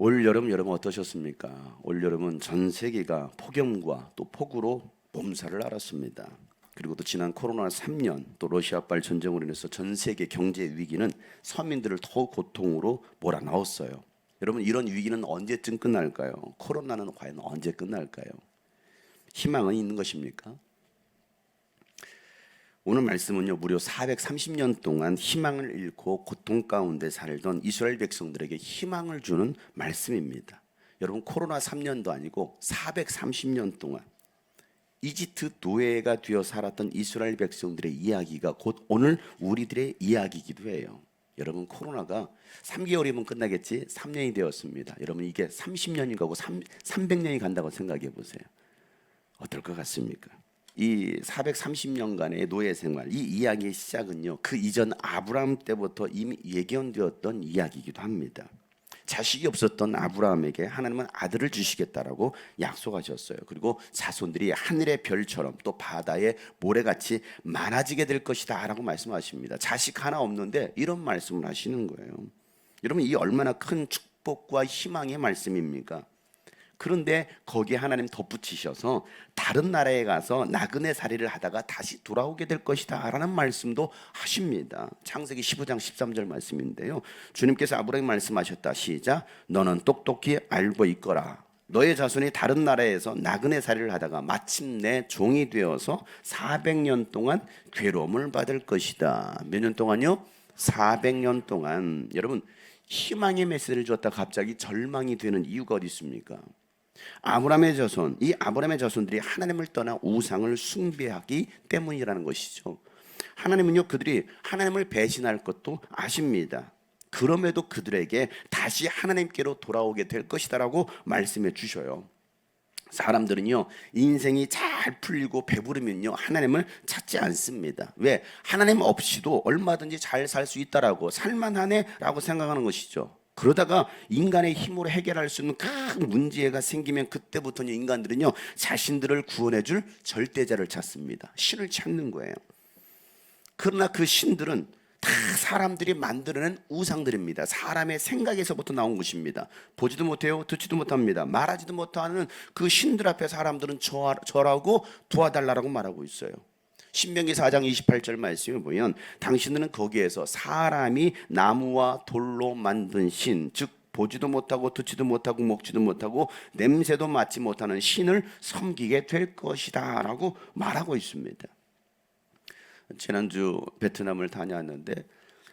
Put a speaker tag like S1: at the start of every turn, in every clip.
S1: 올 여름 어떠셨습니까? 올 여름은 전 세계가 폭염과 또 폭우로 몸살을 앓았습니다. 그리고 또 지난 코로나 3년 또 러시아발 전쟁으로 인해서 전 세계 경제 위기는 서민들을 더욱 고통으로 몰아넣었어요. 여러분, 이런 위기는 언제쯤 끝날까요? 코로나는 과연 언제 끝날까요? 희망은 있는 것입니까? 오늘 말씀은요, 무려 430년 동안 희망을 잃고 고통 가운데 살던 이스라엘 백성들에게 희망을 주는 말씀입니다. 여러분, 코로나 3년도 아니고 430년 동안 이집트 노예가 되어 살았던 이스라엘 백성들의 이야기가 곧 오늘 우리들의 이야기이기도 해요. 여러분, 코로나가 3개월이면 끝나겠지 3년이 되었습니다. 여러분, 이게 30년이 가고 300년이 간다고 생각해 보세요. 어떨 것 같습니까? 이 430년간의 노예 생활, 이 이야기의 시작은요, 그 이전 아브라함 때부터 이미 예견되었던 이야기이기도 합니다. 자식이 없었던 아브라함에게 하나님은 아들을 주시겠다라고 약속하셨어요. 그리고 자손들이 하늘의 별처럼 또 바다의 모래같이 많아지게 될 것이다 라고 말씀하십니다. 자식 하나 없는데 이런 말씀을 하시는 거예요. 여러분, 이 얼마나 큰 축복과 희망의 말씀입니까? 그런데 거기에 하나님 덧붙이셔서 다른 나라에 가서 나그네 살이를 하다가 다시 돌아오게 될 것이다 라는 말씀도 하십니다. 창세기 15장 13절 말씀인데요, 주님께서 아브라함에게 말씀하셨다. 시작. 너는 똑똑히 알고 있거라. 너의 자손이 다른 나라에서 나그네 살이를 하다가 마침내 종이 되어서 400년 동안 괴로움을 받을 것이다. 몇 년 동안요? 400년 동안. 여러분, 희망의 메시지를 줬다 갑자기 절망이 되는 이유가 어디 있습니까? 아브라함의 자손, 이 아브라함의 자손들이 하나님을 떠나 우상을 숭배하기 때문이라는 것이죠. 하나님은요, 그들이 하나님을 배신할 것도 아십니다. 그럼에도 그들에게 다시 하나님께로 돌아오게 될 것이다라고 말씀해 주셔요. 사람들은요, 인생이 잘 풀리고 배부르면요, 하나님을 찾지 않습니다. 왜? 하나님 없이도 얼마든지 잘 살 수 있다라고, 살만하네라고 생각하는 것이죠. 그러다가 인간의 힘으로 해결할 수 있는 큰 문제가 생기면 그때부터는 인간들은요, 자신들을 구원해 줄 절대자를 찾습니다. 신을 찾는 거예요. 그러나 그 신들은 다 사람들이 만들어낸 우상들입니다. 사람의 생각에서부터 나온 것입니다. 보지도 못해요, 듣지도 못합니다. 말하지도 못하는 그 신들 앞에 사람들은 절하고 도와달라고 말하고 있어요. 신명기 4장 28절 말씀에 보면 당신들은 거기에서 사람이 나무와 돌로 만든 신, 즉 보지도 못하고 듣지도 못하고 먹지도 못하고 냄새도 맡지 못하는 신을 섬기게 될 것이다 라고 말하고 있습니다. 지난주 베트남을 다녀왔는데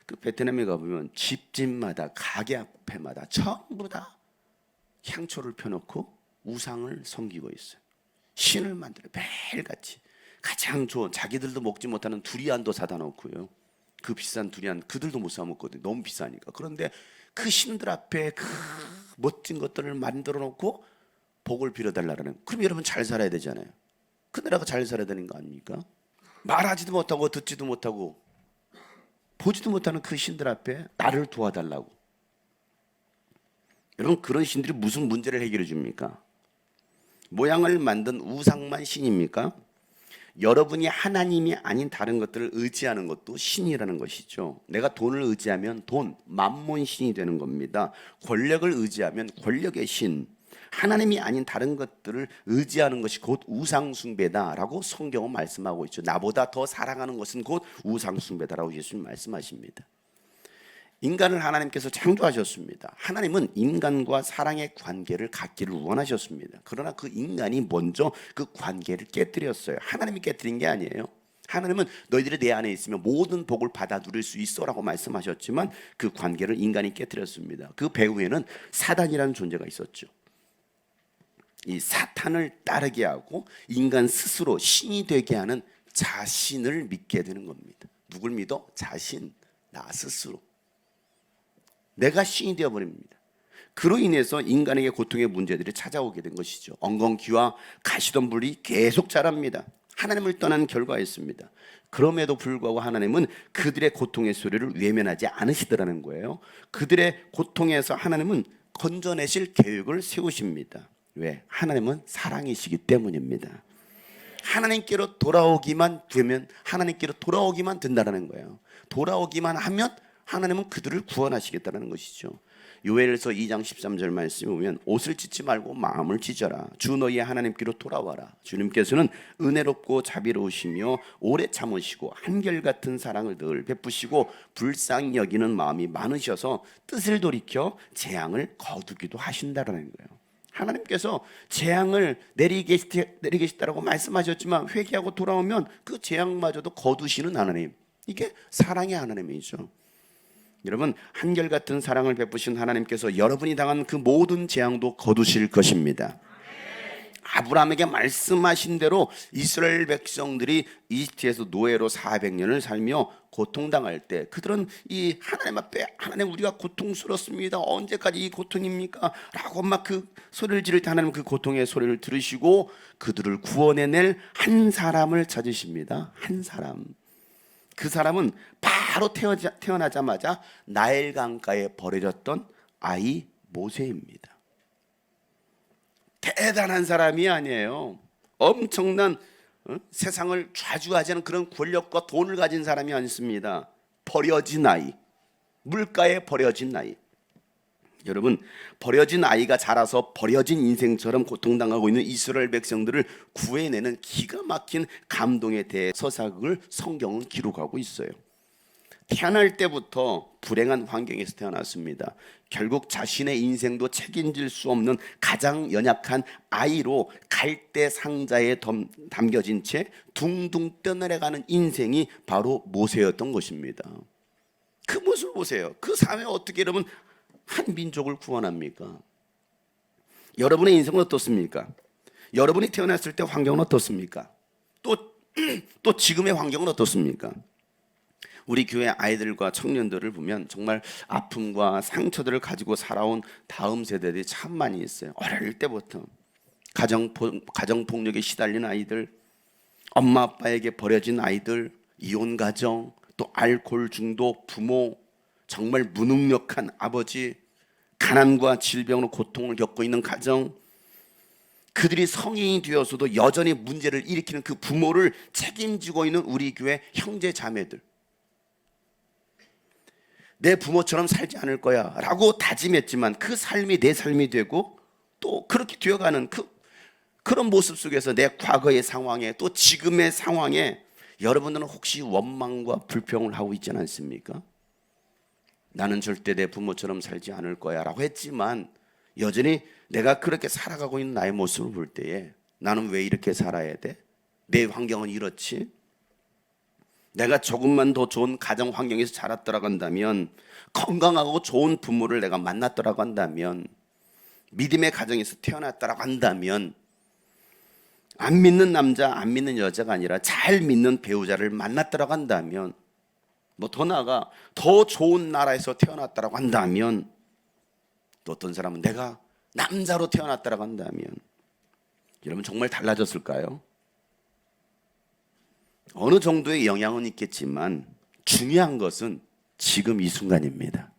S1: 그 베트남에 가보면 집집마다 가게 앞에마다 전부 다 향초를 펴놓고 우상을 섬기고 있어요. 신을 만들어 매일같이 가장 좋은, 자기들도 먹지 못하는 두리안도 사다 놓고요. 그 비싼 두리안 그들도 못 사 먹거든요. 너무 비싸니까. 그런데 그 신들 앞에 그 멋진 것들을 만들어 놓고 복을 빌어달라는. 그럼 여러분 잘 살아야 되잖아요. 그 나라가 잘 살아야 되는 거 아닙니까? 말하지도 못하고 듣지도 못하고 보지도 못하는 그 신들 앞에 나를 도와달라고. 여러분, 그런 신들이 무슨 문제를 해결해 줍니까? 모양을 만든 우상만 신입니까? 여러분이 하나님이 아닌 다른 것들을 의지하는 것도 신이라는 것이죠. 내가 돈을 의지하면 돈, 만몬 신이 되는 겁니다. 권력을 의지하면 권력의 신, 하나님이 아닌 다른 것들을 의지하는 것이 곧 우상숭배다라고 성경은 말씀하고 있죠. 나보다 더 사랑하는 것은 곧 우상숭배다라고 예수님 말씀하십니다. 인간을 하나님께서 창조하셨습니다. 하나님은 인간과 사랑의 관계를 갖기를 원하셨습니다. 그러나 그 인간이 먼저 그 관계를 깨뜨렸어요. 하나님이 깨뜨린 게 아니에요. 하나님은 너희들이 내 안에 있으면 모든 복을 받아 누릴 수 있어라고 말씀하셨지만 그 관계를 인간이 깨뜨렸습니다. 그 배후에는 사단이라는 존재가 있었죠. 이 사탄을 따르게 하고 인간 스스로 신이 되게 하는 자신을 믿게 되는 겁니다. 누굴 믿어? 자신, 나 스스로. 내가 신이 되어버립니다. 그로 인해서 인간에게 고통의 문제들이 찾아오게 된 것이죠. 엉겅퀴와 가시덤불이 계속 자랍니다. 하나님을 떠난 결과였습니다. 그럼에도 불구하고 하나님은 그들의 고통의 소리를 외면하지 않으시더라는 거예요. 그들의 고통에서 하나님은 건져내실 계획을 세우십니다. 왜? 하나님은 사랑이시기 때문입니다. 하나님께로 돌아오기만 되면, 하나님께로 돌아오기만 된다는 거예요. 돌아오기만 하면 하나님은 그들을 구원하시겠다는 것이죠. 요엘서 2장 13절 말씀에 보면 옷을 찢지 말고 마음을 찢어라. 주 너희의 하나님께로 돌아와라. 주님께서는 은혜롭고 자비로우시며 오래 참으시고 한결같은 사랑을 늘 베푸시고 불쌍히 여기는 마음이 많으셔서 뜻을 돌이켜 재앙을 거두기도 하신다라는 거예요. 하나님께서 재앙을 내리겠다라고 말씀하셨지만 회개하고 돌아오면 그 재앙마저도 거두시는 하나님, 이게 사랑의 하나님이죠. 여러분, 한결같은 사랑을 베푸신 하나님께서 여러분이 당한 그 모든 재앙도 거두실 것입니다. 아브라함에게 말씀하신 대로 이스라엘 백성들이 이집트에서 노예로 400년을 살며 고통당할 때 그들은 이 하나님 앞에, 하나님 우리가 고통스럽습니다, 언제까지 이 고통입니까? 라고 막 그 소리를 지를 때 하나님 그 고통의 소리를 들으시고 그들을 구원해낼 한 사람을 찾으십니다. 한 사람. 그 사람은 바로 태어나자마자 나일 강가에 버려졌던 아이 모세입니다. 대단한 사람이 아니에요. 엄청난 세상을 좌주하자는 그런 권력과 돈을 가진 사람이 아니습니다. 버려진 아이, 물가에 버려진 아이. 여러분, 버려진 아이가 자라서 버려진 인생처럼 고통당하고 있는 이스라엘 백성들을 구해내는 기가 막힌 감동에 대해 서사극을 성경은 기록하고 있어요. 태어날 때부터 불행한 환경에서 태어났습니다. 결국 자신의 인생도 책임질 수 없는 가장 연약한 아이로 갈대 상자에 담겨진 채 둥둥 떠내려가는 인생이 바로 모세였던 것입니다. 그 모습을 보세요. 그 삶에 어떻게 여러분 한 민족을 구원합니까? 여러분의 인생은 어떻습니까? 여러분이 태어났을 때 환경은 어떻습니까? 또 지금의 환경은 어떻습니까? 우리 교회 아이들과 청년들을 보면 정말 아픔과 상처들을 가지고 살아온 다음 세대들이 참 많이 있어요. 어릴 때부터 가정폭력에 시달린 아이들, 엄마 아빠에게 버려진 아이들, 이혼 가정, 또 알코올 중독 부모, 정말 무능력한 아버지, 가난과 질병으로 고통을 겪고 있는 가정, 그들이 성인이 되어서도 여전히 문제를 일으키는 그 부모를 책임지고 있는 우리 교회 형제 자매들, 내 부모처럼 살지 않을 거야 라고 다짐했지만 그 삶이 내 삶이 되고 또 그렇게 되어가는 그런 모습 속에서 내 과거의 상황에 또 지금의 상황에 여러분들은 혹시 원망과 불평을 하고 있지 않습니까? 나는 절대 내 부모처럼 살지 않을 거야 라고 했지만 여전히 내가 그렇게 살아가고 있는 나의 모습을 볼 때에 나는 왜 이렇게 살아야 돼? 내 환경은 이렇지? 내가 조금만 더 좋은 가정 환경에서 자랐더라고 한다면, 건강하고 좋은 부모를 내가 만났더라고 한다면, 믿음의 가정에서 태어났더라고 한다면, 안 믿는 남자, 안 믿는 여자가 아니라 잘 믿는 배우자를 만났더라고 한다면, 뭐 더 나아가 더 좋은 나라에서 태어났더라고 한다면, 또 어떤 사람은 내가 남자로 태어났더라고 한다면, 여러분 정말 달라졌을까요? 어느 정도의 영향은 있겠지만 중요한 것은 지금 이 순간입니다.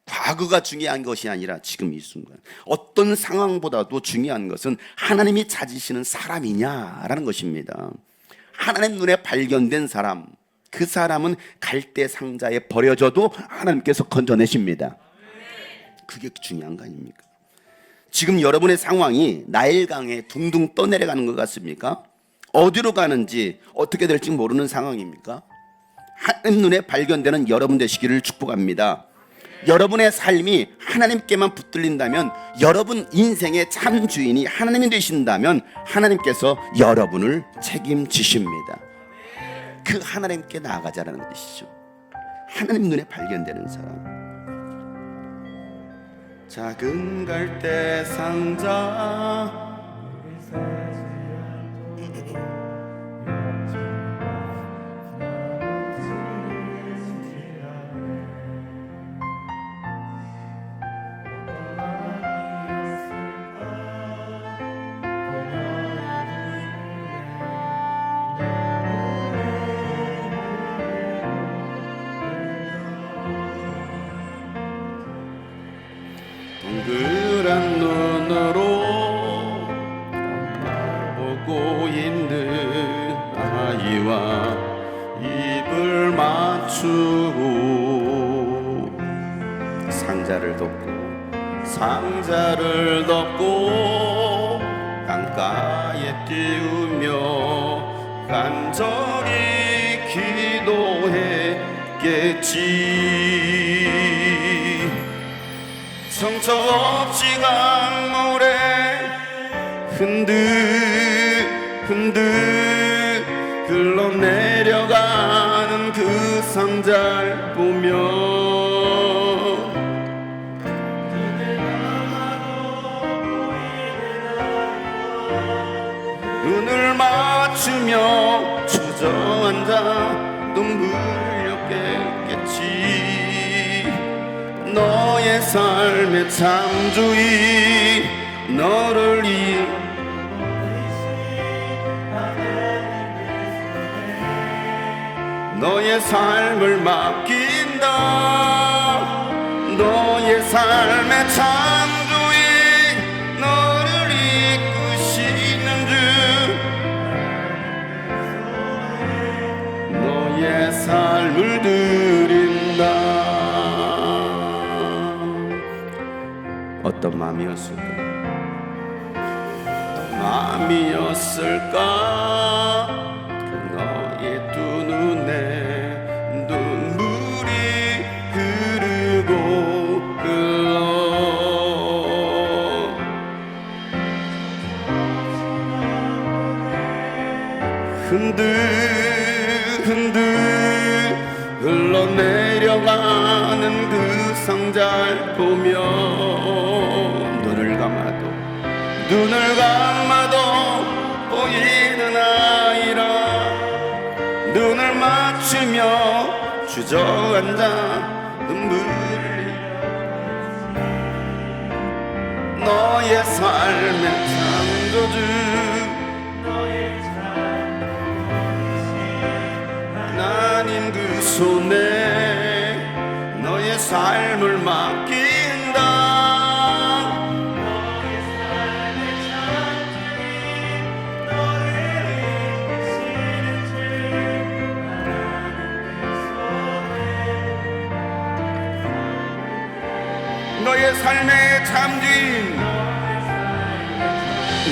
S1: 과거가 중요한 것이 아니라 지금 이 순간, 어떤 상황보다도 중요한 것은 하나님이 찾으시는 사람이냐라는 것입니다. 하나님 눈에 발견된 사람, 그 사람은 갈대 상자에 버려져도 하나님께서 건져내십니다. 그게 중요한 거 아닙니까? 지금 여러분의 상황이 나일강에 둥둥 떠내려가는 것 같습니까? 어디로 가는지 어떻게 될지 모르는 상황입니까? 하나님 눈에 발견되는 여러분 되시기를 축복합니다. 여러분의 삶이 하나님께만 붙들린다면, 여러분 인생의 참 주인이 하나님이 되신다면 하나님께서 여러분을 책임지십니다. 그 하나님께 나아가자라는 것이죠. 하나님 눈에 발견되는 사람. 작은 갈대 상자 동그란 눈으로 보고 있는 아이와 입을 맞추 상자를 덮고 강가에 띄우며 간절히 기도했겠지. 정처 없이 강물에 흔들 흘러내려가는 그 상자를 보며 눈을 맞추며 주저앉아 눈물을 흘렸겠지. 너의 삶의 창조이 너를 너의 삶을 맡긴다. 너의 삶의 창조이 너를 이끄시는 주. 너의 삶을 드린다. 어떤 마음이었을까? 그 너의 두 눈에 눈물이 흐르고 흘러 흔들 흘러내려가는 그 상자를 보며 눈을 감아도 보이는 아이라. 눈을 맞추며 주저앉아 눈물을 너의 삶의 창조주 하나님 그 손에 너의 삶을 맡긴다. 너의 삶의 참주인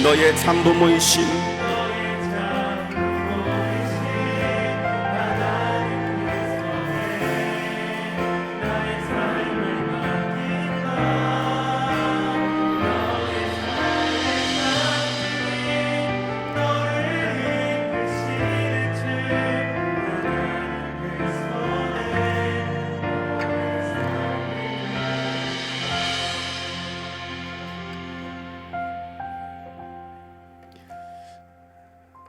S1: 너의 참부모이신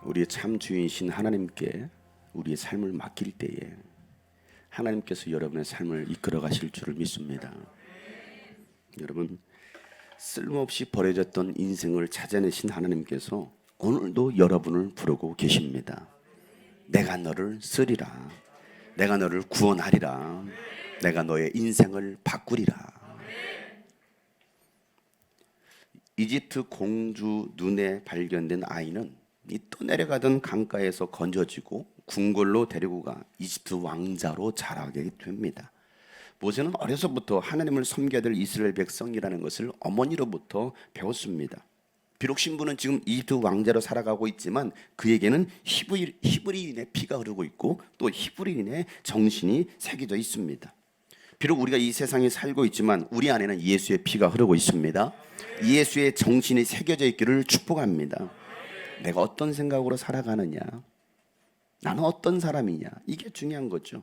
S1: 우리의 참 주인이신 하나님께 우리의 삶을 맡길 때에 하나님께서 여러분의 삶을 이끌어 가실 줄을 믿습니다. 여러분, 쓸모없이 버려졌던 인생을 찾아내신 하나님께서 오늘도 여러분을 부르고 계십니다. 내가 너를 쓰리라. 내가 너를 구원하리라. 내가 너의 인생을 바꾸리라. 이집트 공주 눈에 발견된 아이는 이 떠내려가던 강가에서 건져지고 궁궐로 데리고 가 이집트 왕자로 자라게 됩니다. 모세는 어려서부터 하나님을 섬겨야 될 이스라엘 백성이라는 것을 어머니로부터 배웠습니다. 비록 신부는 지금 이집트 왕자로 살아가고 있지만 그에게는 히브리인의 피가 흐르고 있고 또 히브리인의 정신이 새겨져 있습니다. 비록 우리가 이 세상에 살고 있지만 우리 안에는 예수의 피가 흐르고 있습니다. 예수의 정신이 새겨져 있기를 축복합니다. 내가 어떤 생각으로 살아가느냐, 나는 어떤 사람이냐, 이게 중요한 거죠.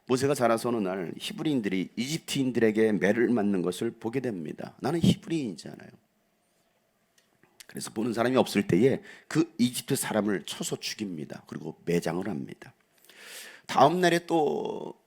S1: 모세가 자라서 어느 날 히브리인들이 이집트인들에게 매를 맞는 것을 보게 됩니다. 나는 히브리인이잖아요. 그래서 보는 사람이 없을 때에 그 이집트 사람을 쳐서 죽입니다. 그리고 매장을 합니다. 다음 날에 또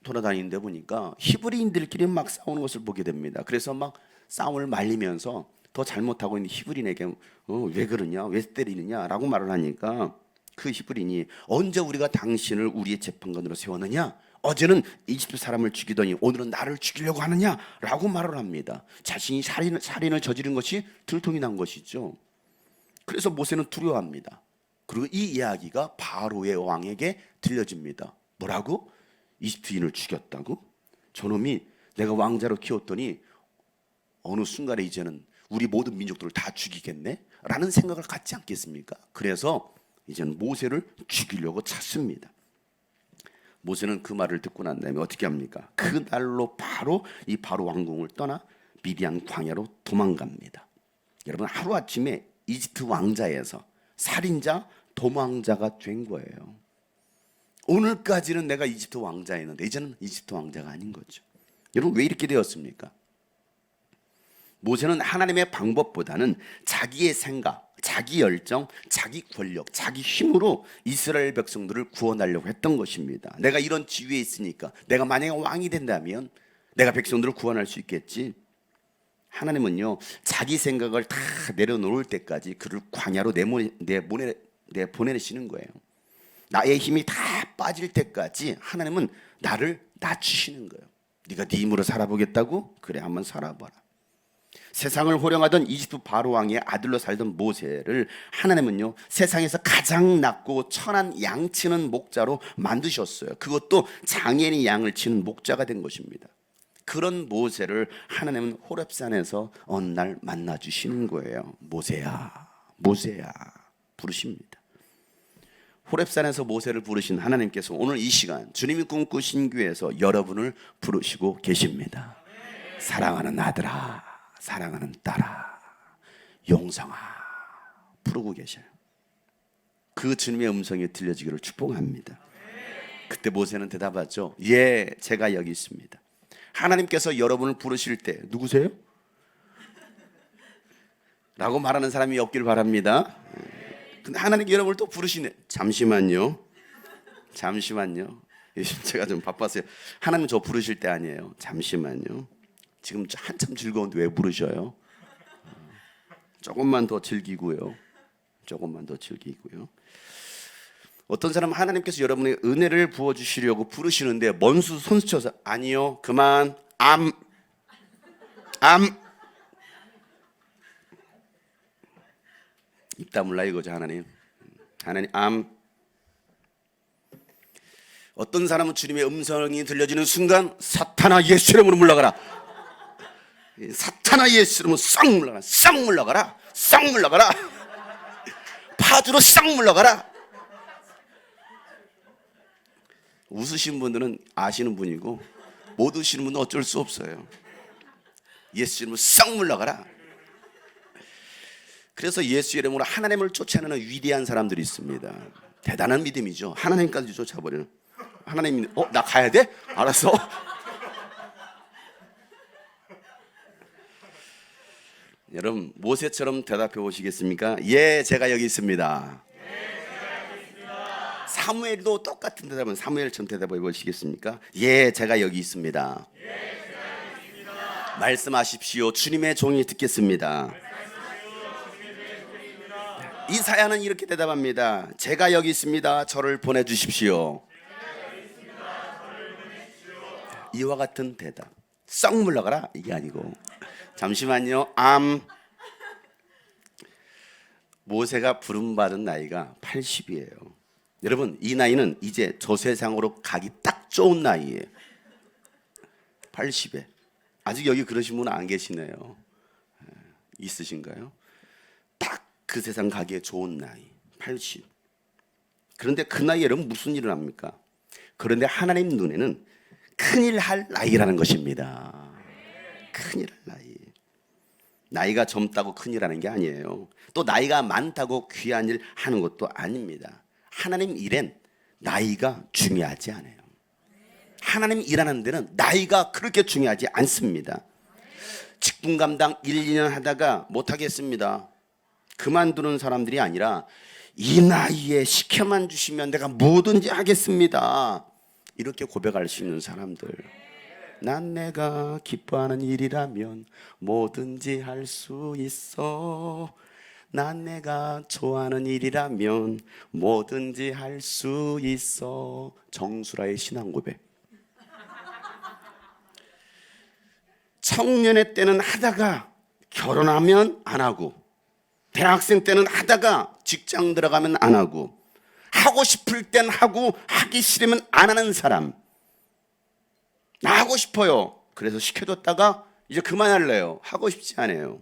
S1: 돌아다니는데 보니까 히브리인들끼리 막 싸우는 것을 보게 됩니다. 그래서 막 싸움을 말리면서 더 잘못하고 있는 히브리인에게 왜 그러냐, 왜 때리느냐 라고 말을 하니까 그 히브리인이 언제 우리가 당신을 우리의 재판관으로 세웠느냐, 어제는 이집트 사람을 죽이더니 오늘은 나를 죽이려고 하느냐 라고 말을 합니다. 자신이 살인을 저지른 것이 들통이 난 것이죠. 그래서 모세는 두려워합니다. 그리고 이 이야기가 바로의 왕에게 들려집니다. 뭐라고? 이집트인을 죽였다고? 저놈이 내가 왕자로 키웠더니 어느 순간에 이제는 우리 모든 민족들을 다 죽이겠네? 라는 생각을 갖지 않겠습니까? 그래서 이제는 모세를 죽이려고 찾습니다. 모세는 그 말을 듣고 난 다음에 어떻게 합니까? 그 날로 바로 이 바로 왕궁을 떠나 미디안 광야로 도망갑니다. 여러분, 하루아침에 이집트 왕자에서 살인자, 도망자가 된 거예요. 오늘까지는 내가 이집트 왕자였는데 이제는 이집트 왕자가 아닌 거죠. 여러분, 왜 이렇게 되었습니까? 모세는 하나님의 방법보다는 자기의 생각, 자기 열정, 자기 권력, 자기 힘으로 이스라엘 백성들을 구원하려고 했던 것입니다. 내가 이런 지위에 있으니까, 내가 만약에 왕이 된다면 내가 백성들을 구원할 수 있겠지. 하나님은요, 자기 생각을 다 내려놓을 때까지 그를 광야로 내보내시는 거예요. 나의 힘이 다 빠질 때까지 하나님은 나를 낮추시는 거예요. 네가 네 힘으로 살아보겠다고? 그래, 한번 살아봐라. 세상을 호령하던 이집트 바로 왕의 아들로 살던 모세를 하나님은요, 세상에서 가장 낮고 천한 양치는 목자로 만드셨어요. 그것도 장애인이 양을 치는 목자가 된 것입니다. 그런 모세를 하나님은 호렙산에서 어느 날 만나 주시는 거예요. 모세야, 모세야 부르십니다. 호렙산에서 모세를 부르신 하나님께서 오늘 이 시간 주님이 꿈꾸신 교회에서 여러분을 부르시고 계십니다. 사랑하는 아들아, 사랑하는 딸아, 용성아 부르고 계셔요. 그 주님의 음성이 들려지기를 축복합니다. 그때 모세는 대답하죠. 예, 제가 여기 있습니다. 하나님께서 여러분을 부르실 때 누구세요? 라고 말하는 사람이 없길 바랍니다. 근데 하나님께 여러분을 또 부르시네. 잠시만요. 제가 좀 바빴어요. 하나님 저 부르실 때 아니에요. 잠시만요. 지금 한참 즐거운데 왜 부르셔요? 조금만 더 즐기고요. 어떤 사람은 하나님께서 여러분의 은혜를 부어주시려고 부르시는데 먼수 손수쳐서 아니요, 그만, 암 입 다물라 이거죠. 하나님 암. 어떤 사람은 주님의 음성이 들려지는 순간 사탄아 예수 이름으로 물러가라. 사탄아 예수 이름으로 싹 물러가라. 파주로 싹 물러가라. 웃으신 분들은 아시는 분이고 못 웃으시는 분은 어쩔 수 없어요. 예수 이름으로 싹 물러가라. 그래서 예수 이름으로 하나님을 쫓아내는 위대한 사람들이 있습니다. 대단한 믿음이죠. 하나님까지 쫓아버리는. 하나님이 나 가야 돼? 알았어. 여러분, 모세처럼 대답해 보시겠습니까? 예, 제가 여기 있습니다. 사무엘도 똑같은 대답은 사무엘처럼 대답해 보시겠습니까? 예, 제가 여기 있습니다. 말씀하십시오. 주님의 종이 듣겠습니다. 이사야는 이렇게 대답합니다. 제가 여기 있습니다. 저를 보내주십시오. 이와 같은 대답. 썩 물러가라 이게 아니고 잠시만요. 모세가 부름받은 나이가 80이에요. 여러분, 이 나이는 이제 저 세상으로 가기 딱 좋은 나이예요. 80에. 아직 여기 그러신 분은 안 계시네요. 있으신가요? 딱 그 세상 가기에 좋은 나이 80. 그런데 그 나이에 여러분 무슨 일을 합니까? 그런데 하나님 눈에는 큰일 할 나이라는 것입니다. 큰일 할 나이. 나이가 젊다고 큰일 하는 게 아니에요. 또 나이가 많다고 귀한 일 하는 것도 아닙니다. 하나님 일엔 나이가 중요하지 않아요. 하나님 일하는 데는 나이가 그렇게 중요하지 않습니다. 직분 감당 1, 2년 하다가 못하겠습니다. 그만두는 사람들이 아니라 이 나이에 시켜만 주시면 내가 뭐든지 하겠습니다. 이렇게 고백할 수 있는 사람들. 난 내가 기뻐하는 일이라면 뭐든지 할 수 있어. 난 내가 좋아하는 일이라면 뭐든지 할 수 있어. 정수라의 신앙 고백. 청년의 때는 하다가 결혼하면 안 하고, 대학생 때는 하다가 직장 들어가면 안 하고, 하고 싶을 땐 하고 하기 싫으면 안 하는 사람. 나 하고 싶어요. 그래서 시켜줬다가 이제 그만할래요. 하고 싶지 않아요.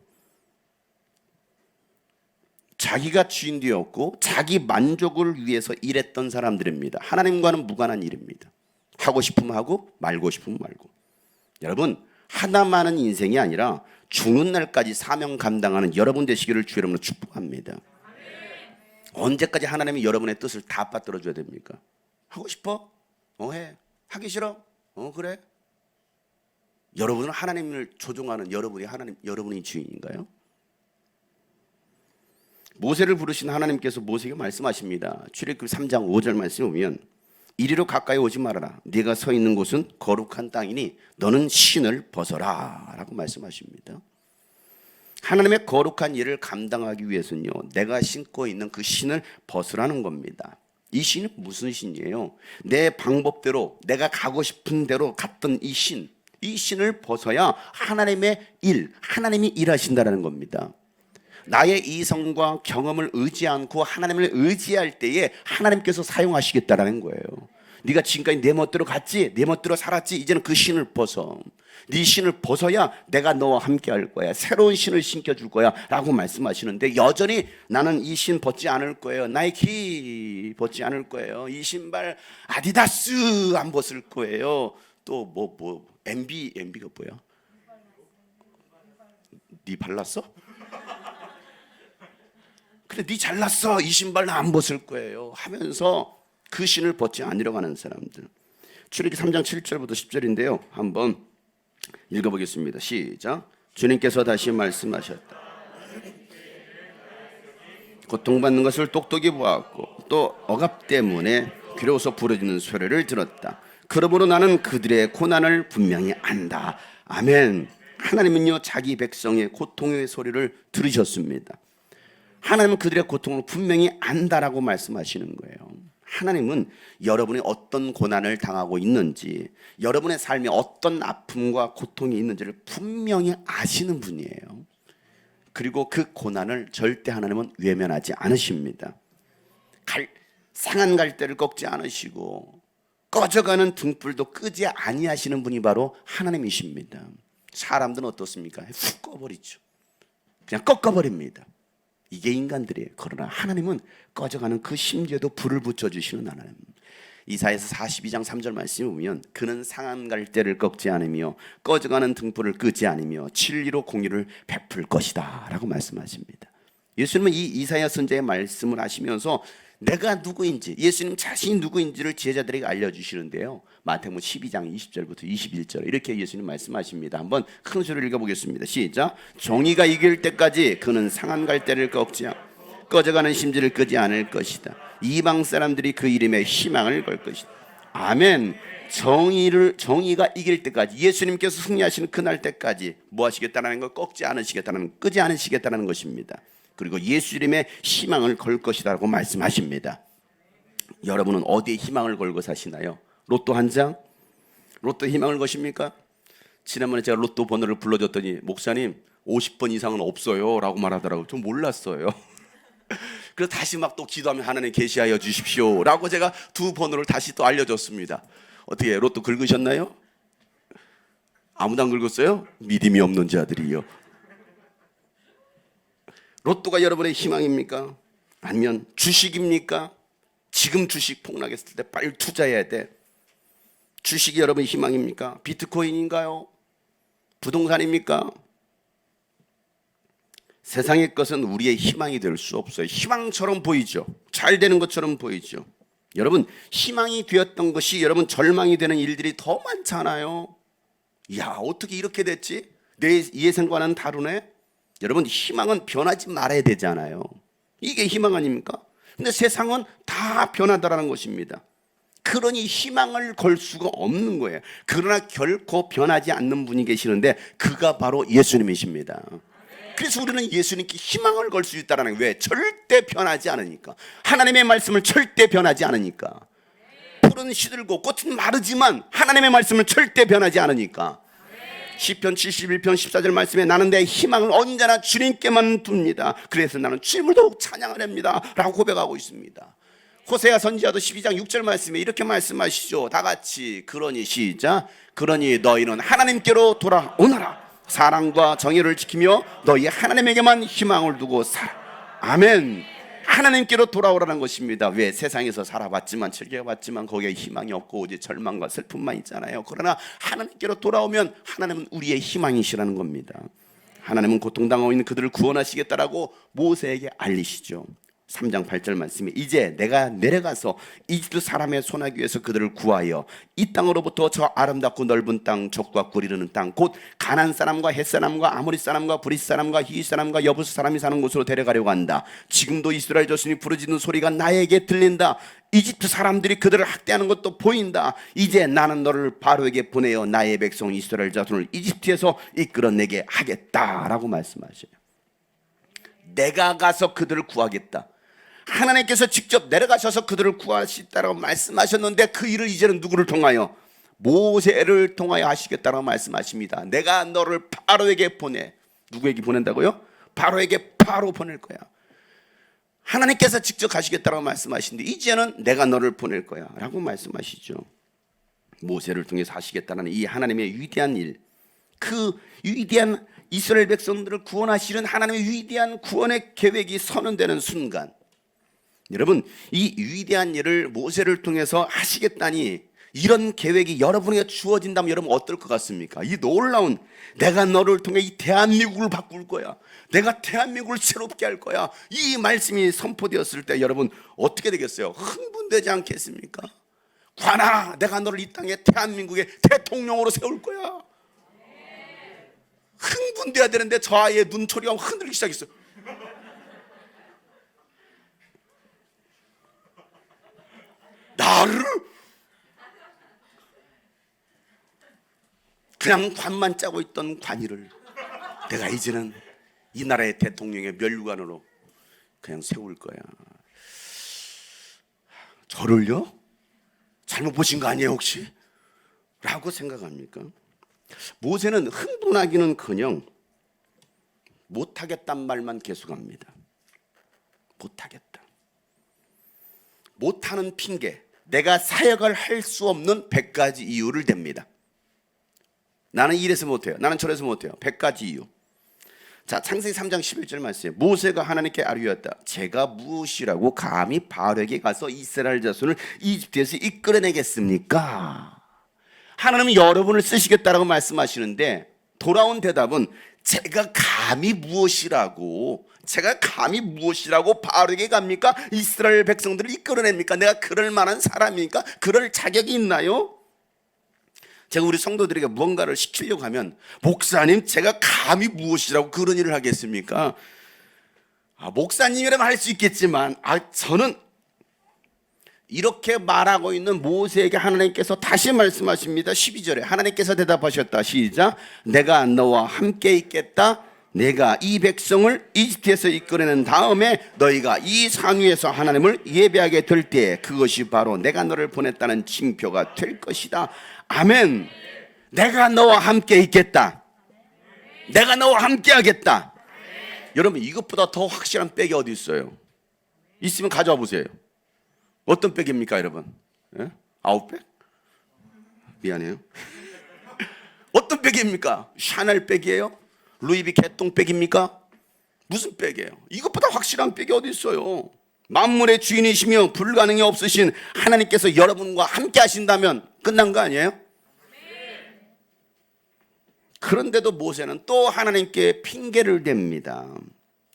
S1: 자기가 주인 되었고 자기 만족을 위해서 일했던 사람들입니다. 하나님과는 무관한 일입니다. 하고 싶으면 하고 말고 싶으면 말고. 여러분, 하나만은 인생이 아니라 죽는 날까지 사명 감당하는 여러분 되시기를 주 여러분으로 축복합니다. 언제까지 하나님이 여러분의 뜻을 다 빠뜨려 줘야 됩니까? 하고 싶어? 해. 하기 싫어? 그래. 여러분은 하나님을 조종하는 여러분이 주인인가요? 모세를 부르신 하나님께서 모세에게 말씀하십니다. 출애굽기 3장 5절 말씀에 보면 이리로 가까이 오지 말아라. 네가 서 있는 곳은 거룩한 땅이니 너는 신을 벗어라 라고 말씀하십니다. 하나님의 거룩한 일을 감당하기 위해서는요, 내가 신고 있는 그 신을 벗으라는 겁니다. 이 신은 무슨 신이에요? 내 방법대로 내가 가고 싶은 대로 갔던 이 신을 벗어야 하나님이 일하신다는 겁니다. 나의 이성과 경험을 의지 않고 하나님을 의지할 때에 하나님께서 사용하시겠다라는 거예요. 네가 지금까지 내 멋대로 갔지, 내 멋대로 살았지, 이제는 그 신을 벗어. 네 신을 벗어야 내가 너와 함께 할 거야. 새로운 신을 신겨줄 거야 라고 말씀하시는데, 여전히 나는 이 신 벗지 않을 거예요. 나이키 벗지 않을 거예요. 이 신발 아디다스 안 벗을 거예요. 또 MB가 뭐야? 네 발랐어? 그래, 네 잘났어. 이 신발 나 안 벗을 거예요 하면서 그 신을 벗지 않으려고 하는 사람들. 출애굽기 3장 7절부터 10절인데요. 한번 읽어보겠습니다. 시작. 주님께서 다시 말씀하셨다. 고통받는 것을 똑똑히 보았고 또 억압 때문에 귀로서 부러지는 소리를 들었다. 그러므로 나는 그들의 고난을 분명히 안다. 아멘. 하나님은요, 자기 백성의 고통의 소리를 들으셨습니다. 하나님은 그들의 고통을 분명히 안다라고 말씀하시는 거예요. 하나님은 여러분이 어떤 고난을 당하고 있는지, 여러분의 삶에 어떤 아픔과 고통이 있는지를 분명히 아시는 분이에요. 그리고 그 고난을 절대 하나님은 외면하지 않으십니다. 상한 갈대를 꺾지 않으시고 꺼져가는 등불도 끄지 아니하시는 분이 바로 하나님이십니다. 사람들은 어떻습니까? 훅 꺼버리죠. 그냥 꺾어버립니다. 이게 인간들이에요. 그러나 하나님은 꺼져가는 그 심지에도 불을 붙여주시는 하나님. 이사야서 42장 3절 말씀에 보면 그는 상한 갈대를 꺾지 않으며 꺼져가는 등불을 끄지 않으며 진리로 공의를 베풀 것이다 라고 말씀하십니다. 예수님은 이 이사야 선지자의 말씀을 하시면서 내가 누구인지, 예수님 자신이 누구인지를 제자들에게 알려주시는데요. 마태복음 12장 20절부터 21절 이렇게 예수님 말씀하십니다. 한번 큰 소리로 읽어보겠습니다. 시작. 정의가 이길 때까지 그는 상한 갈대를 꺾지 않고 꺼져가는 심지를 끄지 않을 것이다. 이방 사람들이 그 이름에 희망을 걸 것이다. 아멘. 정의가 이길 때까지, 예수님께서 승리하시는 그날 때까지 뭐 하시겠다는 걸 꺾지 않으시겠다는, 끄지 않으시겠다는 것입니다. 그리고 예수 이름에 희망을 걸 것이라고 말씀하십니다. 여러분은 어디에 희망을 걸고 사시나요? 로또 한 장? 로또 희망을 거십니까? 지난번에 제가 로또 번호를 불러줬더니 목사님 50번 이상은 없어요 라고 말하더라고요. 좀 몰랐어요. 그래서 다시 막 또 기도하면 하나님 계시하여 주십시오 라고 제가 두 번호를 다시 또 알려줬습니다. 어떻게 로또 긁으셨나요? 아무도 안 긁었어요? 믿음이 없는 자들이요. 로또가 여러분의 희망입니까? 아니면 주식입니까? 지금 주식 폭락했을 때 빨리 투자해야 돼. 주식이 여러분의 희망입니까? 비트코인인가요? 부동산입니까? 세상의 것은 우리의 희망이 될 수 없어요. 희망처럼 보이죠. 잘 되는 것처럼 보이죠. 여러분, 희망이 되었던 것이 여러분 절망이 되는 일들이 더 많잖아요. 야, 어떻게 이렇게 됐지? 내 예상과는 다르네? 여러분, 희망은 변하지 말아야 되잖아요. 이게 희망 아닙니까? 근데 세상은 다 변하다라는 것입니다. 그러니 희망을 걸 수가 없는 거예요. 그러나 결코 변하지 않는 분이 계시는데 그가 바로 예수님이십니다. 그래서 우리는 예수님께 희망을 걸 수 있다는 거예요. 왜? 절대 변하지 않으니까. 하나님의 말씀을 절대 변하지 않으니까. 풀은 시들고 꽃은 마르지만 하나님의 말씀은 절대 변하지 않으니까. 시편 71편 14절 말씀에 나는 내 희망을 언제나 주님께만 둡니다. 그래서 나는 주님을 더욱 찬양을 합니다 라고 고백하고 있습니다. 호세아 선지자도 12장 6절 말씀에 이렇게 말씀하시죠. 다 같이 그러니 시작. 그러니 너희는 하나님께로 돌아오너라. 사랑과 정의를 지키며 너희 하나님에게만 희망을 두고 살아. 아멘. 하나님께로 돌아오라는 것입니다. 왜? 세상에서 살아봤지만 즐겨봤지만 거기에 희망이 없고 오직 절망과 슬픔만 있잖아요. 그러나 하나님께로 돌아오면 하나님은 우리의 희망이시라는 겁니다. 하나님은 고통당하고 있는 그들을 구원하시겠다라고 모세에게 알리시죠. 3장 8절 말씀에 이제 내가 내려가서 이집트 사람의 손아귀 에서 그들을 구하여 이 땅으로부터 저 아름답고 넓은 땅 족과 꿀 이르는 땅 곧 가나안 사람과 헷 사람과 아모리 사람과 브릿 사람과 히윗 사람과 여부스 사람이 사는 곳으로 데려가려고 한다. 지금도 이스라엘 자손이 부르짖는 소리가 나에게 들린다. 이집트 사람들이 그들을 학대하는 것도 보인다. 이제 나는 너를 바로에게 보내어 나의 백성 이스라엘 자손을 이집트에서 이끌어내게 하겠다라고 말씀하셔요. 내가 가서 그들을 구하겠다. 하나님께서 직접 내려가셔서 그들을 구하시겠다라고 말씀하셨는데 그 일을 이제는 누구를 통하여? 모세를 통하여 하시겠다라고 말씀하십니다. 내가 너를 바로에게 보내. 누구에게 보낸다고요? 바로에게 바로 보낼 거야. 하나님께서 직접 가시겠다라고 말씀하시는데 이제는 내가 너를 보낼 거야 라고 말씀하시죠. 모세를 통해서 하시겠다는 이 하나님의 위대한 일, 그 위대한 이스라엘 백성들을 구원하시는 하나님의 위대한 구원의 계획이 선언되는 순간, 여러분 이 위대한 일을 모세를 통해서 하시겠다니 이런 계획이 여러분에게 주어진다면 여러분 어떨 것 같습니까? 이 놀라운, 내가 너를 통해 이 대한민국을 바꿀 거야, 내가 대한민국을 새롭게 할 거야, 이 말씀이 선포되었을 때 여러분 어떻게 되겠어요? 흥분되지 않겠습니까? 관아, 내가 너를 이 땅에 대한민국의 대통령으로 세울 거야. 흥분돼야 되는데 저 아이의 눈초리가 흔들리기 시작했어요. 나를 그냥 관만 짜고 있던 관이를 내가 이제는 이 나라의 대통령의 멸관으로 그냥 세울 거야. 저를요? 잘못 보신 거 아니에요 혹시? 라고 생각합니까? 모세는 흥분하기는커녕 못하겠단 말만 계속합니다. 못하겠다. 못하는 핑계, 내가 사역을 할 수 없는 100가지 이유를 댑니다. 나는 이래서 못해요, 나는 저래서 못해요. 100가지 이유. 자, 창세기 3장 11절 말씀에 모세가 하나님께 아뢰었다. 제가 무엇이라고 감히 바로에게 가서 이스라엘 자손을 이집트에서 이끌어내겠습니까? 하나님은 여러분을 쓰시겠다라고 말씀하시는데 돌아온 대답은 제가 감히 무엇이라고 바로에게 갑니까? 이스라엘 백성들을 이끌어냅니까? 내가 그럴 만한 사람입니까? 그럴 자격이 있나요? 제가 우리 성도들에게 무언가를 시키려고 하면 목사님 제가 감히 무엇이라고 그런 일을 하겠습니까? 목사님이라면 할 수 있겠지만 저는 이렇게 말하고 있는 모세에게 하나님께서 다시 말씀하십니다. 12절에 하나님께서 대답하셨다. 시작. 내가 너와 함께 있겠다. 내가 이 백성을 이집트에서 이끌어낸 다음에 너희가 이 산 위에서 하나님을 예배하게 될 때 그것이 바로 내가 너를 보냈다는 징표가 될 것이다. 아멘. 내가 너와 함께 있겠다. 내가 너와 함께 하겠다. 여러분 이것보다 더 확실한 백이 어디 있어요? 있으면 가져와 보세요. 어떤 백입니까 여러분? 예? 아웃백? 미안해요. 어떤 백입니까? 샤넬 백이에요? 루이비 개똥 백입니까? 무슨 백이에요? 이것보다 확실한 백이 어디 있어요? 만물의 주인이시며 불가능이 없으신 하나님께서 여러분과 함께 하신다면 끝난 거 아니에요? 그런데도 모세는 또 하나님께 핑계를 댑니다.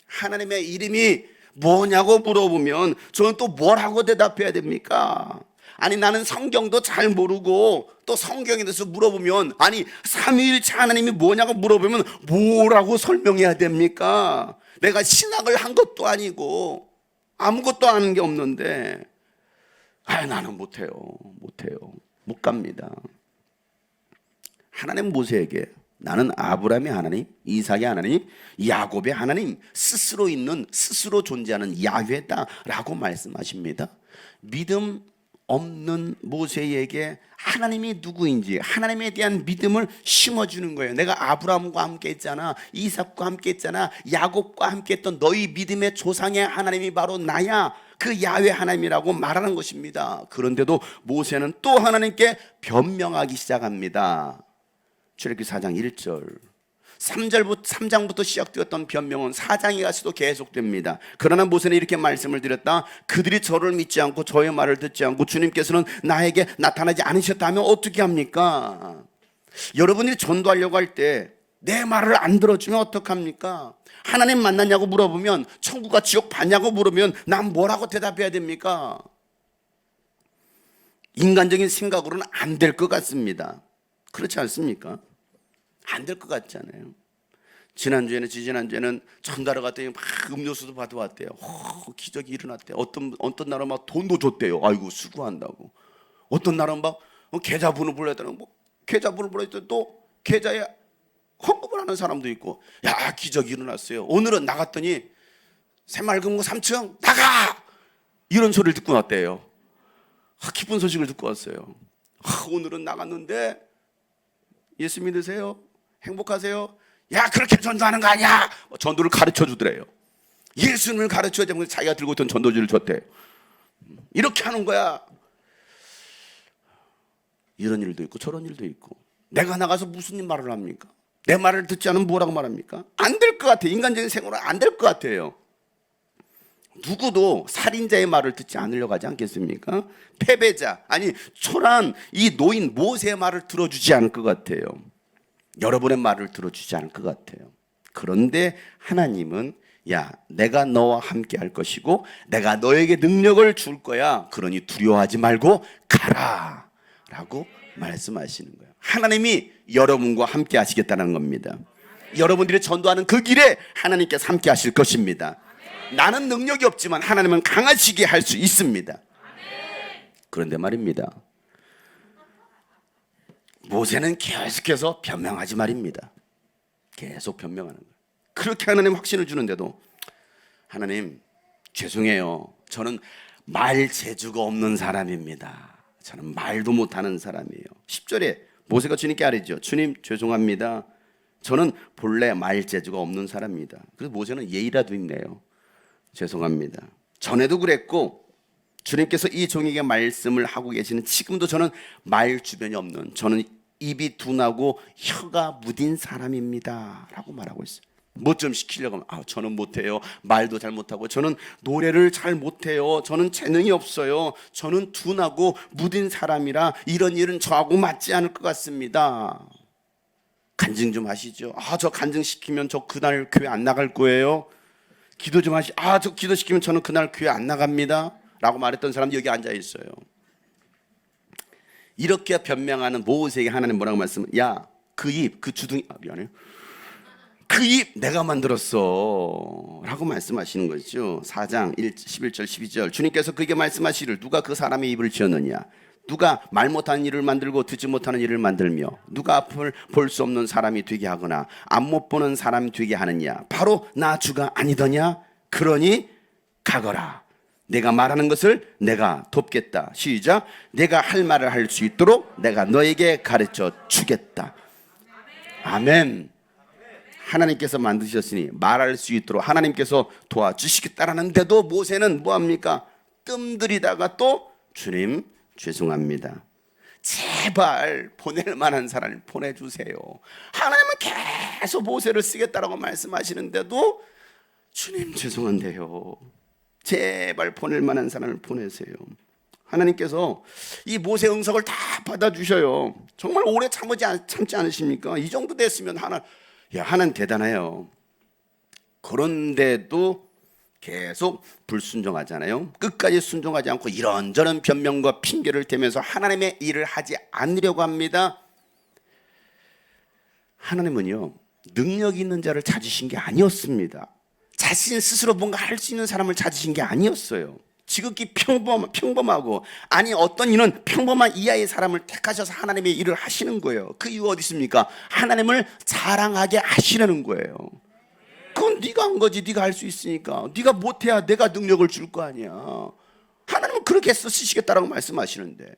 S1: 하나님의 이름이 뭐냐고 물어보면 저는 또 뭐라고 대답해야 됩니까? 아니 나는 성경도 잘 모르고 또 성경에 대해서 물어보면 아니 삼위일체 하나님이 뭐냐고 물어보면 뭐라고 설명해야 됩니까? 내가 신학을 한 것도 아니고 아무것도 아는 게 없는데 나는 못해요. 못 갑니다. 하나님 모세에게 나는 아브라함의 하나님, 이삭의 하나님, 야곱의 하나님, 스스로 있는 스스로 존재하는 야훼다 라고 말씀하십니다. 믿음 없는 모세에게 하나님이 누구인지 하나님에 대한 믿음을 심어주는 거예요. 내가 아브라함과 함께 했잖아, 이삭과 함께 했잖아, 야곱과 함께 했던 너희 믿음의 조상의 하나님이 바로 나야. 그 야훼 하나님이라고 말하는 것입니다. 그런데도 모세는 또 하나님께 변명하기 시작합니다. 출애굽기 4장 1절 3장부터 시작되었던 변명은 4장에 가서도 계속됩니다. 그러나 모세는 이렇게 말씀을 드렸다. 그들이 저를 믿지 않고 저의 말을 듣지 않고 주님께서는 나에게 나타나지 않으셨다면 어떻게 합니까? 여러분들이 전도하려고 할 때 내 말을 안 들어주면 어떡합니까? 하나님 만났냐고 물어보면, 천국과 지옥 봤냐고 물으면 난 뭐라고 대답해야 됩니까? 인간적인 생각으로는 안 될 것 같습니다. 그렇지 않습니까? 안 될 것 같잖아요. 지난주에는 전달을 갔더니 막 음료수도 받아왔대요. 기적이 일어났대요. 어떤 날은 막 돈도 줬대요. 아이고 수고한다고. 어떤 날은 막 계좌번호 불러야 뭐 계좌번호 불러야 또 계좌에 헌금을 하는 사람도 있고, 야 기적이 일어났어요. 오늘은 나갔더니 새마을금고 3층 나가! 이런 소리를 듣고 왔대요. 기쁜 소식을 듣고 왔어요. 오늘은 나갔는데 예수 믿으세요? 행복하세요? 야 그렇게 전도하는 거 아니야? 전도를 가르쳐 주더래요. 예수님을 가르쳐야 되면 자기가 들고 있던 전도지를 줬대. 이렇게 하는 거야. 이런 일도 있고 저런 일도 있고, 내가 나가서 무슨 말을 합니까? 내 말을 듣지 않으면 뭐라고 말합니까? 안 될 것 같아요. 인간적인 생활은 안 될 것 같아요. 누구도 살인자의 말을 듣지 않으려고 하지 않겠습니까? 패배자, 아니 초라한 이 노인 모세의 말을 들어주지 않을 것 같아요. 여러분의 말을 들어주지 않을 것 같아요. 그런데 하나님은 야 내가 너와 함께 할 것이고 내가 너에게 능력을 줄 거야. 그러니 두려워하지 말고 가라 라고 말씀하시는 거예요. 하나님이 여러분과 함께 하시겠다는 겁니다. 여러분들이 전도하는 그 길에 하나님께서 함께 하실 것입니다. 나는 능력이 없지만 하나님은 강하시게 할 수 있습니다. 그런데 말입니다, 모세는 계속해서 변명하지 말입니다. 계속 변명하는 거예요. 그렇게 하나님 확신을 주는데도 하나님 죄송해요. 저는 말 재주가 없는 사람입니다. 저는 말도 못하는 사람이에요. 10절에 모세가 주님께 아뢰죠. 주님 죄송합니다. 저는 본래 말 재주가 없는 사람입니다. 그래서 모세는 예의라도 있네요. 죄송합니다. 전에도 그랬고 주님께서 이 종에게 말씀을 하고 계시는 지금도 저는 말 주변이 없는, 저는 입이 둔하고 혀가 무딘 사람입니다 라고 말하고 있어요. 뭐 좀 시키려고 하면 저는 못해요. 말도 잘 못하고 저는 노래를 잘 못해요. 저는 재능이 없어요. 저는 둔하고 무딘 사람이라 이런 일은 저하고 맞지 않을 것 같습니다. 간증 좀 하시죠. 저 간증시키면 저 그날 교회 안 나갈 거예요. 기도 좀 하시. 저 기도시키면 저는 그날 교회 안 나갑니다 라고 말했던 사람도 여기 앉아 있어요. 이렇게 변명하는 모세에게 하나님 뭐라고 말씀을, 야 그 입, 그 주둥이, 미안해요. 그 입 내가 만들었어 라고 말씀하시는 거죠. 4장 11절 12절 주님께서 그에게 말씀하시기를 누가 그 사람의 입을 지었느냐? 누가 말 못하는 일을 만들고 듣지 못하는 일을 만들며 누가 앞을 볼 수 없는 사람이 되게 하거나 앞 못 보는 사람이 되게 하느냐? 바로 나 주가 아니더냐? 그러니 가거라. 내가 말하는 것을 내가 돕겠다. 시작. 내가 할 말을 할 수 있도록 내가 너에게 가르쳐 주겠다. 아멘. 하나님께서 만드셨으니 말할 수 있도록 하나님께서 도와주시겠다라는데도 모세는 뭐합니까? 뜸들이다가 또 주님 죄송합니다. 제발 보낼 만한 사람을 보내주세요. 하나님은 계속 모세를 쓰겠다라고 말씀하시는데도 주님 죄송한데요. 제발 보낼 만한 사람을 보내세요. 하나님께서 이 모세 응석을 다 받아주셔요. 정말 오래 참지 않으십니까? 이 정도 됐으면 하나님 대단해요. 그런데도 계속 불순종하잖아요. 끝까지 순종하지 않고 이런저런 변명과 핑계를 대면서 하나님의 일을 하지 않으려고 합니다. 하나님은요 능력 있는 자를 찾으신 게 아니었습니다. 자신 스스로 뭔가 할 수 있는 사람을 찾으신 게 아니었어요. 지극히 평범하고, 아니 어떤 이는 평범한 이하의 사람을 택하셔서 하나님의 일을 하시는 거예요. 그 이유가 어디 있습니까? 하나님을 자랑하게 하시려는 거예요. 그건 네가 한 거지. 네가 할 수 있으니까. 네가 못해야 내가 능력을 줄 거 아니야. 하나님은 그렇게 쓰시겠다라고 말씀하시는데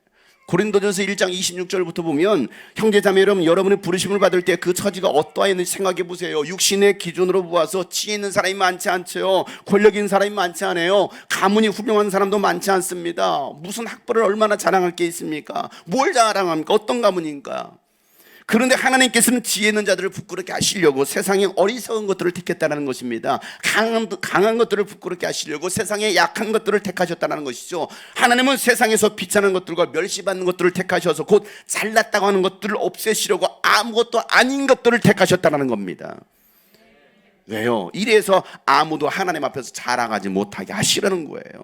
S1: 고린도전서 1장 26절부터 보면 형제자매 여러분, 여러분의 부르심을 받을 때 그 처지가 어떠했는지 생각해 보세요. 육신의 기준으로 보아서 지혜 있는 사람이 많지 않죠. 권력 있는 사람이 많지 않아요. 가문이 훌륭한 사람도 많지 않습니다. 무슨 학벌을 얼마나 자랑할 게 있습니까? 뭘 자랑합니까? 어떤 가문인가? 그런데 하나님께서는 지혜 있는 자들을 부끄럽게 하시려고 세상의 어리석은 것들을 택했다는 것입니다. 강한 것들을 부끄럽게 하시려고 세상의 약한 것들을 택하셨다는 것이죠. 하나님은 세상에서 비참한 것들과 멸시받는 것들을 택하셔서 곧 잘났다고 하는 것들을 없애시려고 아무것도 아닌 것들을 택하셨다는 겁니다. 왜요? 이래서 아무도 하나님 앞에서 자랑하지 못하게 하시려는 거예요.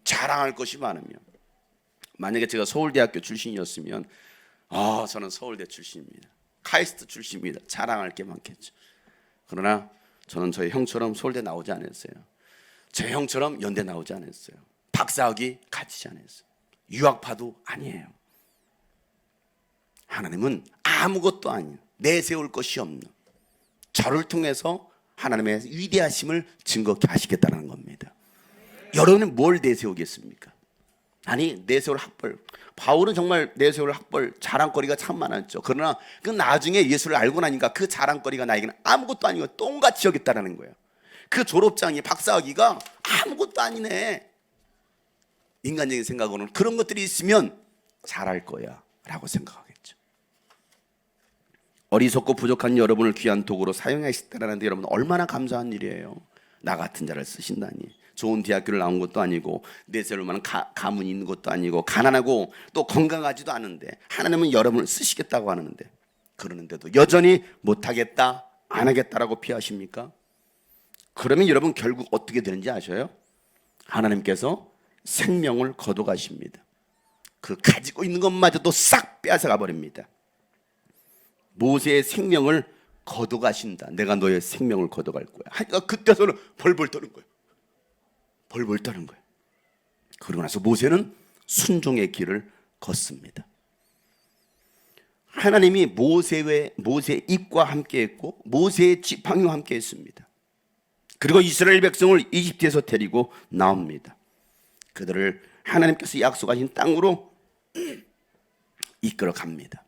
S1: 자랑할 것이 많으면. 만약에 제가 서울대학교 출신이었으면 저는 서울대 출신입니다. 카이스트 출신입니다. 자랑할 게 많겠죠. 그러나 저는 저희 형처럼 서울대 나오지 않았어요. 제 형처럼 연대 나오지 않았어요. 박사학위 가지지 않았어요. 유학파도 아니에요. 하나님은 아무것도 아니에요. 내세울 것이 없는, 저를 통해서 하나님의 위대하심을 증거케 하시겠다는 겁니다. 여러분은 뭘 내세우겠습니까? 아니, 내세울 학벌. 바울은 정말 내세울 학벌, 자랑거리가 참 많았죠. 그러나 그 나중에 예수를 알고 나니까 그 자랑거리가 나에게는 아무것도 아니고 똥같이 여겼다는 거예요. 그 졸업장이, 박사학위가 아무것도 아니네. 인간적인 생각으로는 그런 것들이 있으면 잘할 거야 라고 생각하겠죠. 어리석고 부족한 여러분을 귀한 도구로 사용하셨다는데 여러분 얼마나 감사한 일이에요. 나 같은 자를 쓰신다니. 좋은 대학교를 나온 것도 아니고 내세울 만한 가문이 있는 것도 아니고 가난하고 또 건강하지도 않은데 하나님은 여러분을 쓰시겠다고 하는데, 그러는데도 여전히 못하겠다, 안 하겠다라고 피하십니까? 그러면 여러분 결국 어떻게 되는지 아셔요? 하나님께서 생명을 거둬가십니다. 그 가지고 있는 것마저도 싹 빼앗아가 버립니다. 모세의 생명을 거둬가신다. 내가 너의 생명을 거둬갈 거야. 하니까 그때서는 벌벌 떠는 거예요. 벌벌 떠는 거예요. 그러고 나서 모세는 순종의 길을 걷습니다. 하나님이 모세의 입과 함께했고 모세의 지팡이와 함께했습니다. 그리고 이스라엘 백성을 이집트에서 데리고 나옵니다. 그들을 하나님께서 약속하신 땅으로 이끌어 갑니다.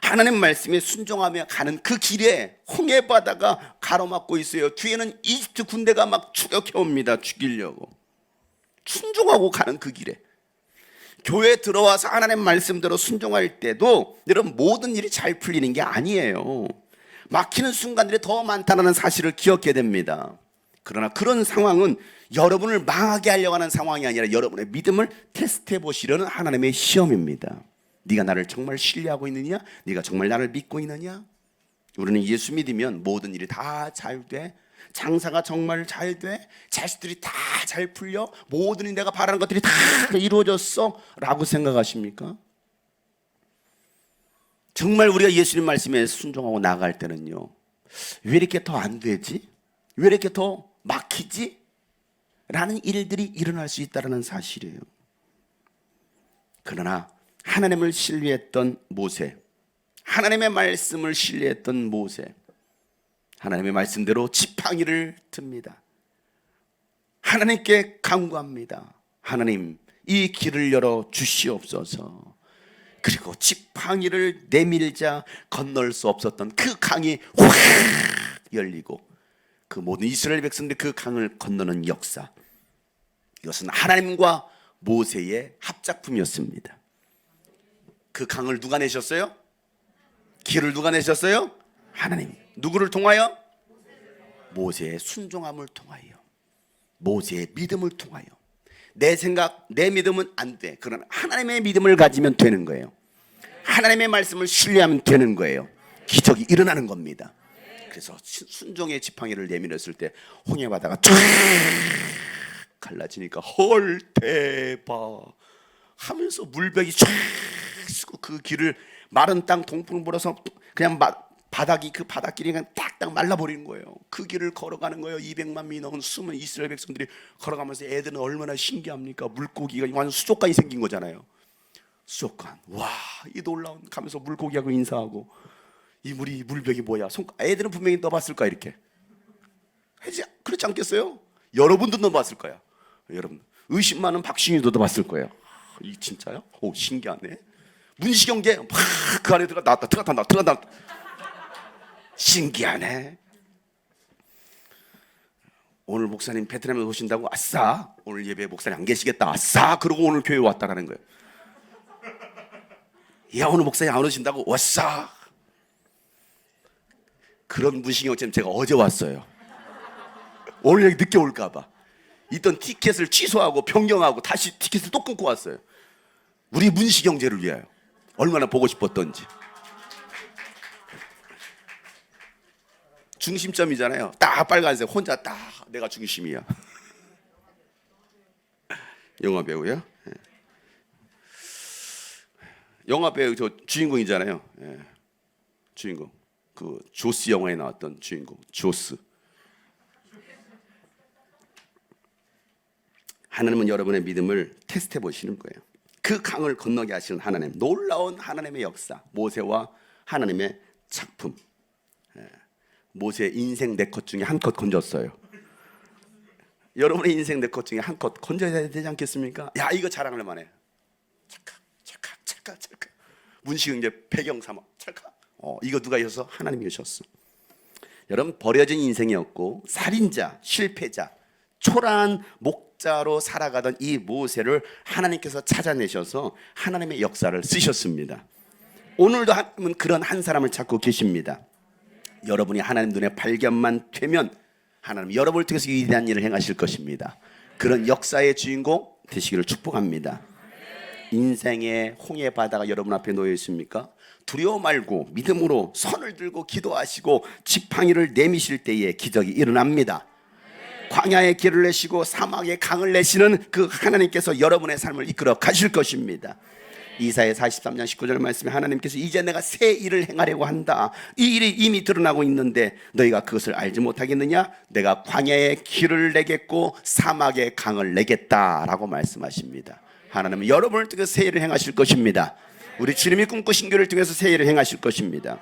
S1: 하나님 말씀에 순종하며 가는 그 길에 홍해 바다가 가로막고 있어요. 뒤에는 이집트 군대가 막 추격해 옵니다. 죽이려고. 순종하고 가는 그 길에 교회에 들어와서 하나님 말씀대로 순종할 때도 여러분 모든 일이 잘 풀리는 게 아니에요. 막히는 순간들이 더 많다는 사실을 기억해야 됩니다. 그러나 그런 상황은 여러분을 망하게 하려고 하는 상황이 아니라 여러분의 믿음을 테스트해 보시려는 하나님의 시험입니다. 네가 나를 정말 신뢰하고 있느냐? 네가 정말 나를 믿고 있느냐? 우리는 예수 믿으면 모든 일이 다 잘 돼. 장사가 정말 잘 돼. 자식들이 다 잘 풀려. 모든 내가 바라는 것들이 다 이루어졌어 라고 생각하십니까? 정말 우리가 예수님 말씀에 순종하고 나아갈 때는요, 왜 이렇게 더 안 되지? 왜 이렇게 더 막히지? 라는 일들이 일어날 수 있다는 사실이에요. 그러나 하나님을 신뢰했던 모세, 하나님의 말씀을 신뢰했던 모세, 하나님의 말씀대로 지팡이를 듭니다. 하나님께 간구합니다. 하나님, 이 길을 열어 주시옵소서. 그리고 지팡이를 내밀자 건널 수 없었던 그 강이 확 열리고 그 모든 이스라엘 백성들이 그 강을 건너는 역사, 이것은 하나님과 모세의 합작품이었습니다. 그 강을 누가 내셨어요? 길을 누가 내셨어요? 하나님. 누구를 통하여? 모세의 순종함을 통하여, 모세의 믿음을 통하여. 내 생각, 내 믿음은 안 돼. 그러나 하나님의 믿음을 가지면 되는 거예요. 하나님의 말씀을 신뢰하면 되는 거예요. 기적이 일어나는 겁니다. 그래서 순종의 지팡이를 내밀었을 때 홍해 바다가 쫙 갈라지니까 헐 대박 하면서 물벽이 쫙 쓰고 그 길을 마른 땅 동풍을 불어서 그냥 바닥이, 그 바닷길이 그냥 딱딱 말라버리는 거예요. 그 길을 걸어가는 거예요. 200만 미 넘은 숨은 이스라엘 백성들이 걸어가면서 애들은 얼마나 신기합니까? 물고기가 완전 수족관이 생긴 거잖아요. 수족관. 와, 이 놀라운 가면서 물고기하고 인사하고, 이 물벽이 뭐야? 애들은 분명히 넣어봤을 거야. 이렇게 그렇지 않겠어요? 여러분도 넣어봤을 거야. 여러분 의심 많은 박신이도 넣어봤을 거예요. 이 진짜요? 오, 신기하네. 문시경제 막 그 안에 들어갔다. 신기하네. 오늘 목사님 베트남에 오신다고 아싸. 오늘 예배 목사님 안 계시겠다. 아싸. 그러고 오늘 교회 왔다라는 거예요. 야, 오늘 목사님 안 오신다고 왔어. 그런 무신경제는 제가 어제 왔어요. 오늘 여기 늦게 올까봐 있던 티켓을 취소하고 변경하고 다시 티켓을 또 끊고 왔어요. 우리 문시경제를 위하여. 얼마나 보고 싶었던지. 중심점이잖아요. 딱 빨간색 혼자 딱 내가 중심이야. 영화 배우요? 영화 배우 저 주인공이잖아요. 주인공. 그 조스 영화에 나왔던 주인공 조스. 하나님은 여러분의 믿음을 테스트해 보시는 거예요. 그 강을 건너게 하시는 하나님, 놀라운 하나님의 역사, 모세와 하나님의 작품. 모세의 인생 4컷 중에 한 컷 건졌어요. 여러분의 인생 4컷 중에 한 컷 건져야 되지 않겠습니까? 야, 이거 자랑할 만해. 찰칵. 문시경제 배경 삼아 찰칵. 이거 누가 이셔서 하나님이 이셨어. 여러분, 버려진 인생이었고 살인자, 실패자, 초라한 목자로 살아가던 이 모세를 하나님께서 찾아내셔서 하나님의 역사를 쓰셨습니다. 오늘도 하나님은 그런 한 사람을 찾고 계십니다. 여러분이 하나님 눈에 발견만 되면 하나님 여러분을 통해서 위대한 일을 행하실 것입니다. 그런 역사의 주인공 되시기를 축복합니다. 인생의 홍해 바다가 여러분 앞에 놓여 있습니까? 두려워 말고 믿음으로 손을 들고 기도하시고 지팡이를 내미실 때에 기적이 일어납니다. 광야에 길을 내시고 사막에 강을 내시는 그 하나님께서 여러분의 삶을 이끌어 가실 것입니다. 이사야 43장 19절 말씀에 하나님께서 이제 내가 새 일을 행하려고 한다. 이 일이 이미 드러나고 있는데 너희가 그것을 알지 못하겠느냐? 내가 광야에 길을 내겠고 사막에 강을 내겠다라고 말씀하십니다. 하나님은 여러분을 통해서 새 일을 행하실 것입니다. 우리 주님이 꿈꾸신 교회를 통해서 새 일을 행하실 것입니다.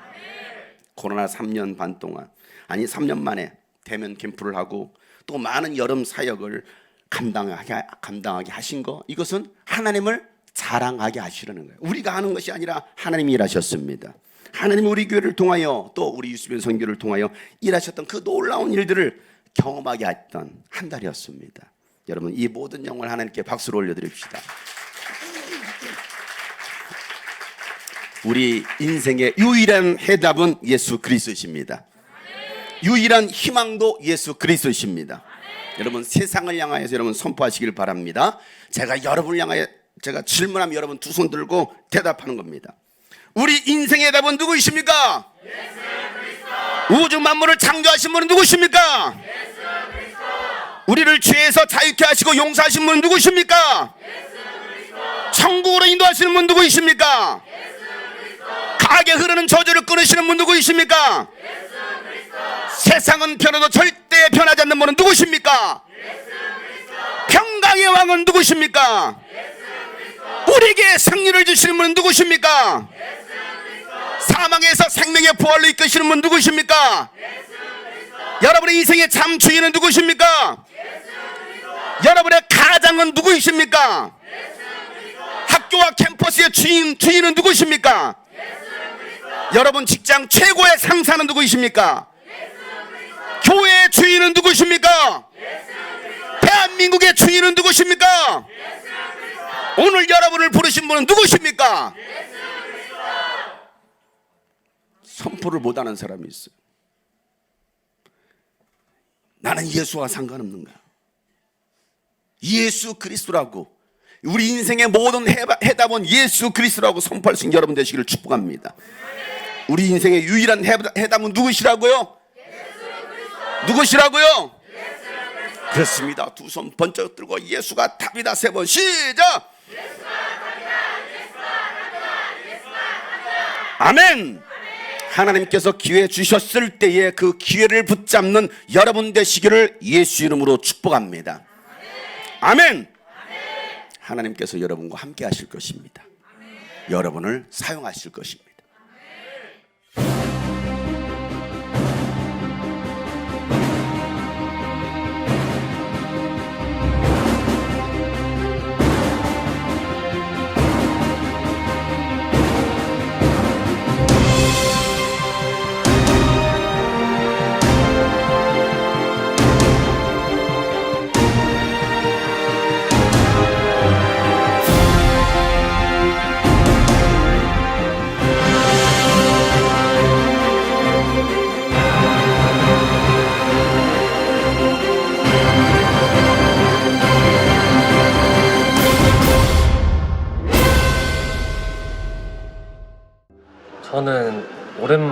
S1: 코로나 3년 반 동안, 아니 3년 만에 대면 캠프를 하고 또 많은 여름 사역을 감당하게 하신 거, 이것은 하나님을 자랑하게 하시려는 거예요. 우리가 하는 것이 아니라 하나님이 일하셨습니다. 하나님이 우리 교회를 통하여 또 우리 유수변 선교를 통하여 일하셨던 그 놀라운 일들을 경험하게 했던 한 달이었습니다. 여러분, 이 모든 영광을 하나님께 박수로 올려드립시다. 우리 인생의 유일한 해답은 예수 그리스도이십니다. 유일한 희망도 예수 그리스도이십니다. 여러분, 세상을 향하여서 여러분 선포하시길 바랍니다. 제가 여러분을 향하여 제가 질문하면 여러분 두 손 들고 대답하는 겁니다. 우리 인생의 답은 누구이십니까? 예수 그리스도. 우주 만물을 창조하신 분은 누구십니까? 예수 그리스도. 우리를 죄에서 자유케 하시고 용서하신 분은 누구십니까? 예수 그리스도. 천국으로 인도하시는 분은 누구이십니까? 예수 그리스도. 강하게 흐르는 저주를 끊으시는 분은 누구이십니까? 예수 그리스도. 세상은 변해도 절대 변하지 않는 분은 누구십니까? 예수 그리스도. 평강의 왕은 누구십니까? 우리에게 승리를 주시는 분은 누구십니까? 사망에서 생명의 부활로 이끄시는 분은 누구십니까? 여러분의 인생의 참 주인은 누구십니까? 여러분의 가장은 누구이십니까? 학교와 캠퍼스의 주인은 누구십니까? 여러분 직장 최고의 상사는 누구이십니까? 교회의 주인은 누구십니까? 대한민국의 주인은 누구십니까? 오늘 여러분을 부르신 분은 누구십니까? 선포를 못하는 사람이 있어요. 나는 예수와 상관없는 거야. 예수 그리스도라고, 우리 인생의 모든 해답은 예수 그리스도라고 선포할 수 있는 여러분 되시기를 축복합니다. 우리 인생의 유일한 해답은 누구시라고요? 누구시라고요? 그렇습니다. 두 손 번쩍 들고 예수가 답이다 3번 시작. 아멘. 하나님께서 기회 주셨을 때에 그 기회를 붙잡는 여러분 되시기를 예수 이름으로 축복합니다. 아멘. 하나님께서 여러분과 함께 하실 것입니다. 여러분을 사용하실 것입니다.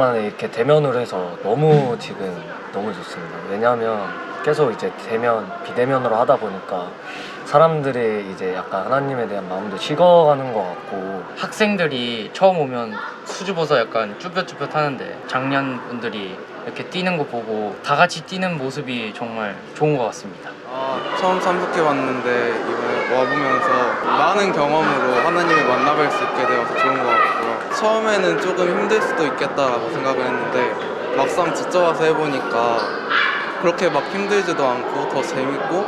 S2: 오랜만에 이렇게 대면을 해서 너무 지금 너무 좋습니다. 왜냐하면 계속 이제 비대면으로 하다 보니까 사람들이 이제 약간 하나님에 대한 마음도 식어가는 것 같고,
S3: 학생들이 처음 오면 수줍어서 약간 쭈뼛쭈뼛 하는데 작년분들이 이렇게 뛰는 거 보고 다 같이 뛰는 모습이 정말 좋은 것 같습니다.
S4: 처음 참석해 봤는데 이번에 와보면서 많은 경험으로 하나님을 만나뵐 수 있게 되어서 좋은 것 같고요. 처음에는 조금 힘들 수도 있겠다라고 생각을 했는데 막상 직접 와서 해보니까 그렇게 막 힘들지도 않고 더 재밌고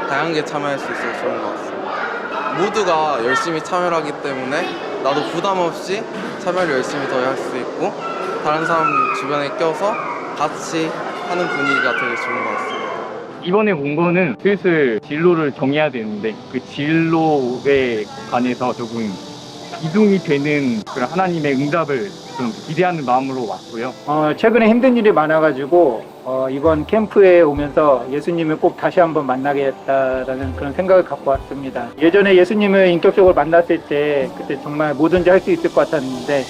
S4: 다양하게 참여할 수 있어서 좋은 것 같습니다. 모두가 열심히 참여를 하기 때문에 나도 부담 없이 참여를 열심히 더 할 수 있고 다른 사람 주변에 껴서 같이 하는 분위기가 되게 좋은 것 같습니다.
S5: 이번에 온 거는 슬슬 진로를 정해야 되는데 그 진로에 관해서 조금 이동이 되는 그런 하나님의 응답을 좀 기대하는 마음으로 왔고요. 최근에 힘든 일이 많아가지고 이번 캠프에 오면서 예수님을 꼭 다시 한번 만나겠다라는 그런 생각을 갖고 왔습니다. 예전에 예수님을 인격적으로 만났을 때 그때 정말 뭐든지 할 수 있을 것 같았는데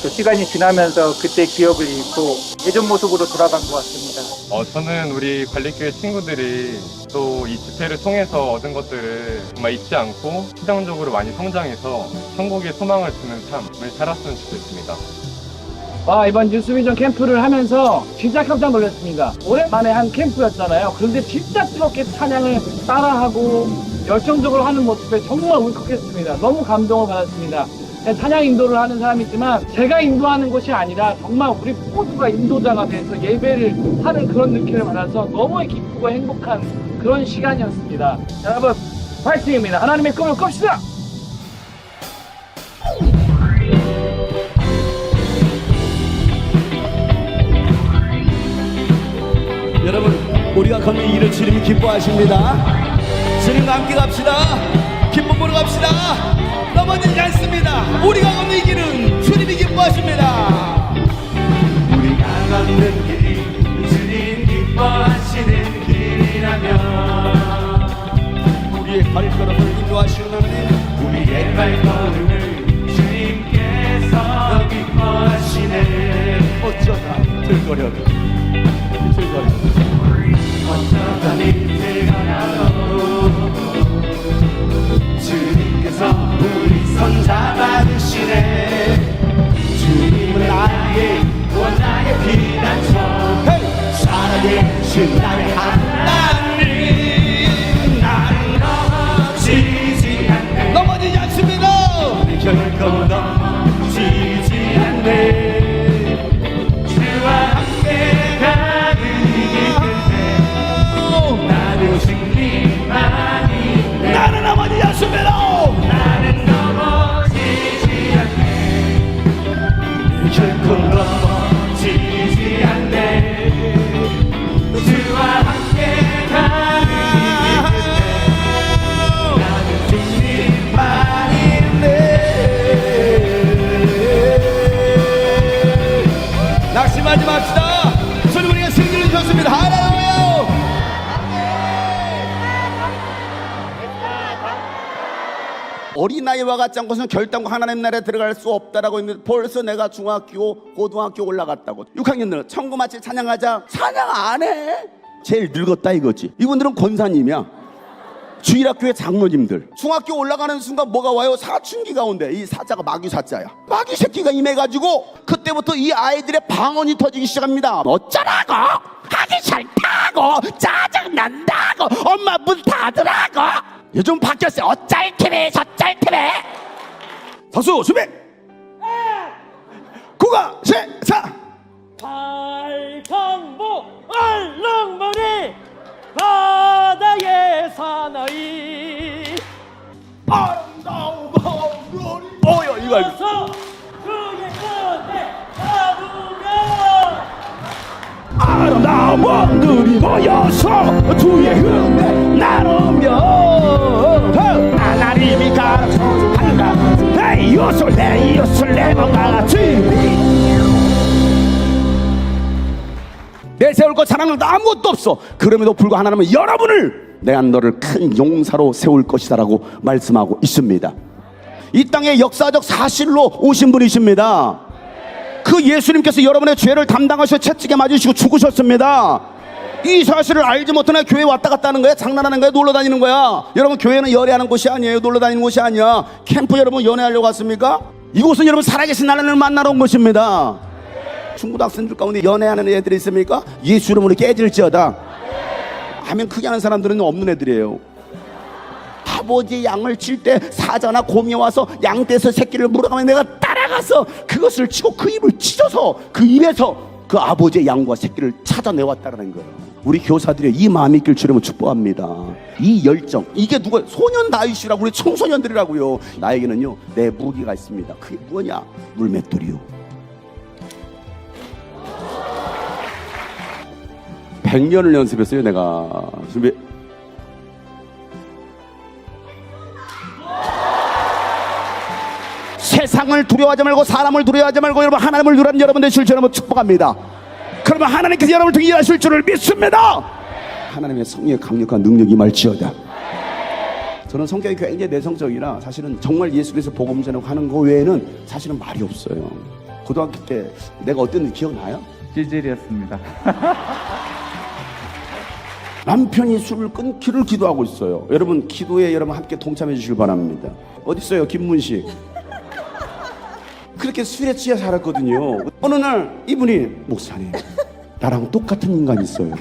S5: 또 시간이 지나면서 그때 기억을 잃고 예전 모습으로 돌아간 것 같습니다.
S6: 저는 우리 관리교회 친구들이 또 이 집회를 통해서 얻은 것들을 정말 잊지 않고 시장적으로 많이 성장해서 천국의 소망을 주는 삶을 살았으면 좋겠습니다.
S7: 이번 뉴스비전 캠프를 하면서 진짜 깜짝 놀랐습니다. 오랜만에 한 캠프였잖아요. 그런데 진짜 뜨겁게 찬양을 따라하고 열정적으로 하는 모습에 정말 울컥했습니다. 너무 감동을 받았습니다. 찬양 인도를 하는 사람이지만 제가 인도하는 것이 아니라 정말 우리 모두가 인도자가 돼서 예배를 하는 그런 느낌을 받아서 너무 기쁘고 행복한 그런 시간이었습니다. 여러분 파이팅입니다. 하나님의 꿈을 꿉시다.
S8: 여러분, 우리가 걷는 이 길을 주님이 기뻐하십니다. 주님과 함께 갑시다. 기쁨으로 갑시다. 넘어지지 않습니다. 우리가 걷는 이 길은 주님이 기뻐하십니다.
S9: 우리가 걷는 길이 주님 기뻐하시는 길이라면
S8: 우리의 발걸음을 인도하시는 하나님,
S9: 우리의 발걸음을 주님께서 기뻐하시네.
S8: 어쩌다 들거려도
S9: 어쩌다 들거려도 주님께서 우리 손 잡아주시네. 주님은 나의 원나의 피난처, 살아계신 나의 하나님, 나를 넘어지지 않네.
S8: 넘어지지 않습니다.
S9: 결코 넘어지지 않네. 주와 함께 가는 이 끝에 나는 승리만 있네.
S8: 나는 넘어지지 않습니다.
S9: 나는 넘어지지 않네. 결코 넘어지지 않네. 주와 함께 가는 이 끝에 나는 승리만 있네.
S8: 낙심하지 맙시다. 주님 우리가 승리를 주셨습니다. 할렐루야. 어린아이와 같지 않고서는 결단과 하나님 나라에 들어갈 수 없다라고 했는데 벌써 내가 중학교, 고등학교 올라갔다고. 6학년들은 천국 마치 찬양하자. 찬양 안 해. 제일 늙었다 이거지. 이분들은 권사님이야. 주일학교의 장로님들. 중학교 올라가는 순간 뭐가 와요? 사춘기가 온대. 이 사자가 마귀 사자야. 마귀 새끼가 임해가지고 그때부터 이 아이들의 방언이 터지기 시작합니다. 어쩌라고? 하기 싫다고, 짜증난다고, 엄마 문 닫으라고. 요즘 바뀌었어요. 어쩔 테네 저쩔 테네. 서수 준비. 국어 시사.
S7: 발강보 얼렁머리 바다의 사나이
S8: 아름다운 마음으로. 이거 알죠?
S7: 어서 그의 끝에 나누며
S8: 아름다운 몸들이 모여서 주의 은혜 나누며 하나님이 가르쳐준다. 내 이웃을 내 몸과 같이 내세울 것 자랑은 아무것도 없어. 그럼에도 불구하고 하나님은 여러분을 내가 너를 큰 용사로 세울 것이다라고 말씀하고 있습니다. 이 땅에 역사적 사실로 오신 분이십니다. 그 그 예수님께서 여러분의 죄를 담당하셔 채찍에 맞으시고 죽으셨습니다. 이 사실을 알지 못하는 교회 왔다 갔다 하는 거야? 장난하는 거야? 놀러 다니는 거야? 여러분, 교회는 연애하는 곳이 아니에요. 놀러 다니는 곳이 아니야. 캠프 여러분 연애하려고 왔습니까? 이곳은 여러분 살아계신 하나님을 만나러 온 곳입니다. 중고등학생들 가운데 연애하는 애들이 있습니까? 예수 이름으로 깨질지어다 하면 크게 하는 사람들은 없는 애들이에요. 아버지 양을 칠 때 사자나 곰이 와서 양떼에서 새끼를 물어가면 내가 따라가서 그것을 치고 그 입을 찢어서 그 입에서 그 아버지의 양과 새끼를 찾아내왔다는 거예요. 우리 교사들의 이 마음이 있길 주님은 축복합니다. 이 열정, 이게 누가 소년 다윗이라고 우리 청소년들이라고요. 나에게는요 내 무기가 있습니다. 그게 뭐냐? 물맷돌이요. 100년을 연습했어요. 내가 준비. 세상을 두려워하지 말고 사람을 두려워하지 말고 여러분 하나님을 두려워하는 여러분 되실 줄 여러분 축복합니다. 그러면 하나님께서 여러분을 통해 일하실 줄을 믿습니다. 하나님의 성령의 강력한 능력이 임할지어다. 저는 성격이 굉장히 내성적이라 사실은 정말 예수 그리스도 복음 전하고 하는 거 외에는 사실은 말이 없어요. 고등학교 때 내가 어땠는지 기억나요?
S5: 찌질이었습니다.
S8: 남편이 술을 끊기를 기도하고 있어요. 여러분 기도에 여러분 함께 동참해 주시길 바랍니다. 어디 있어요 김문식? 그렇게 술에 취해 살았거든요. 어느 날 이분이 목사님 나랑 똑같은 인간이 있어요.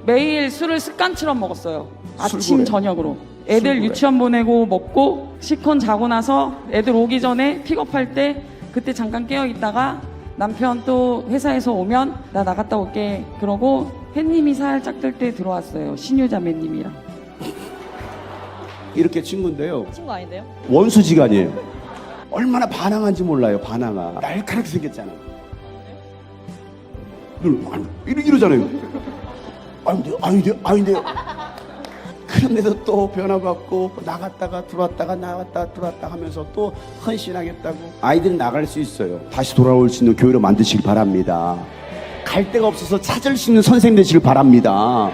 S10: 매일 술을 습관처럼 먹었어요. 아침
S8: 술고래.
S10: 저녁으로. 애들
S8: 술고래.
S10: 유치원 보내고 먹고 시컨 자고 나서 애들 오기 전에 픽업할 때 그때 잠깐 깨어 있다가 남편 또 회사에서 오면 나 나갔다 올게 그러고 햇님이 살짝 뜰 때 들어왔어요. 신유자매님이랑.
S8: 이렇게 친구인데요.
S10: 친구 아닌데요?
S8: 원수지간이에요. 얼마나 반항한지 몰라요. 반항아. 날카롭게 생겼잖아. 이러잖아요. 아닌데요. 그런데도 또 변화받고 나갔다가 들어왔다가 나갔다 들어왔다 하면서 또 헌신하겠다고. 아이들이 나갈 수 있어요. 다시 돌아올 수 있는 교회로 만드시길 바랍니다. 갈 데가 없어서 찾을 수 있는 선생님 되시길 바랍니다.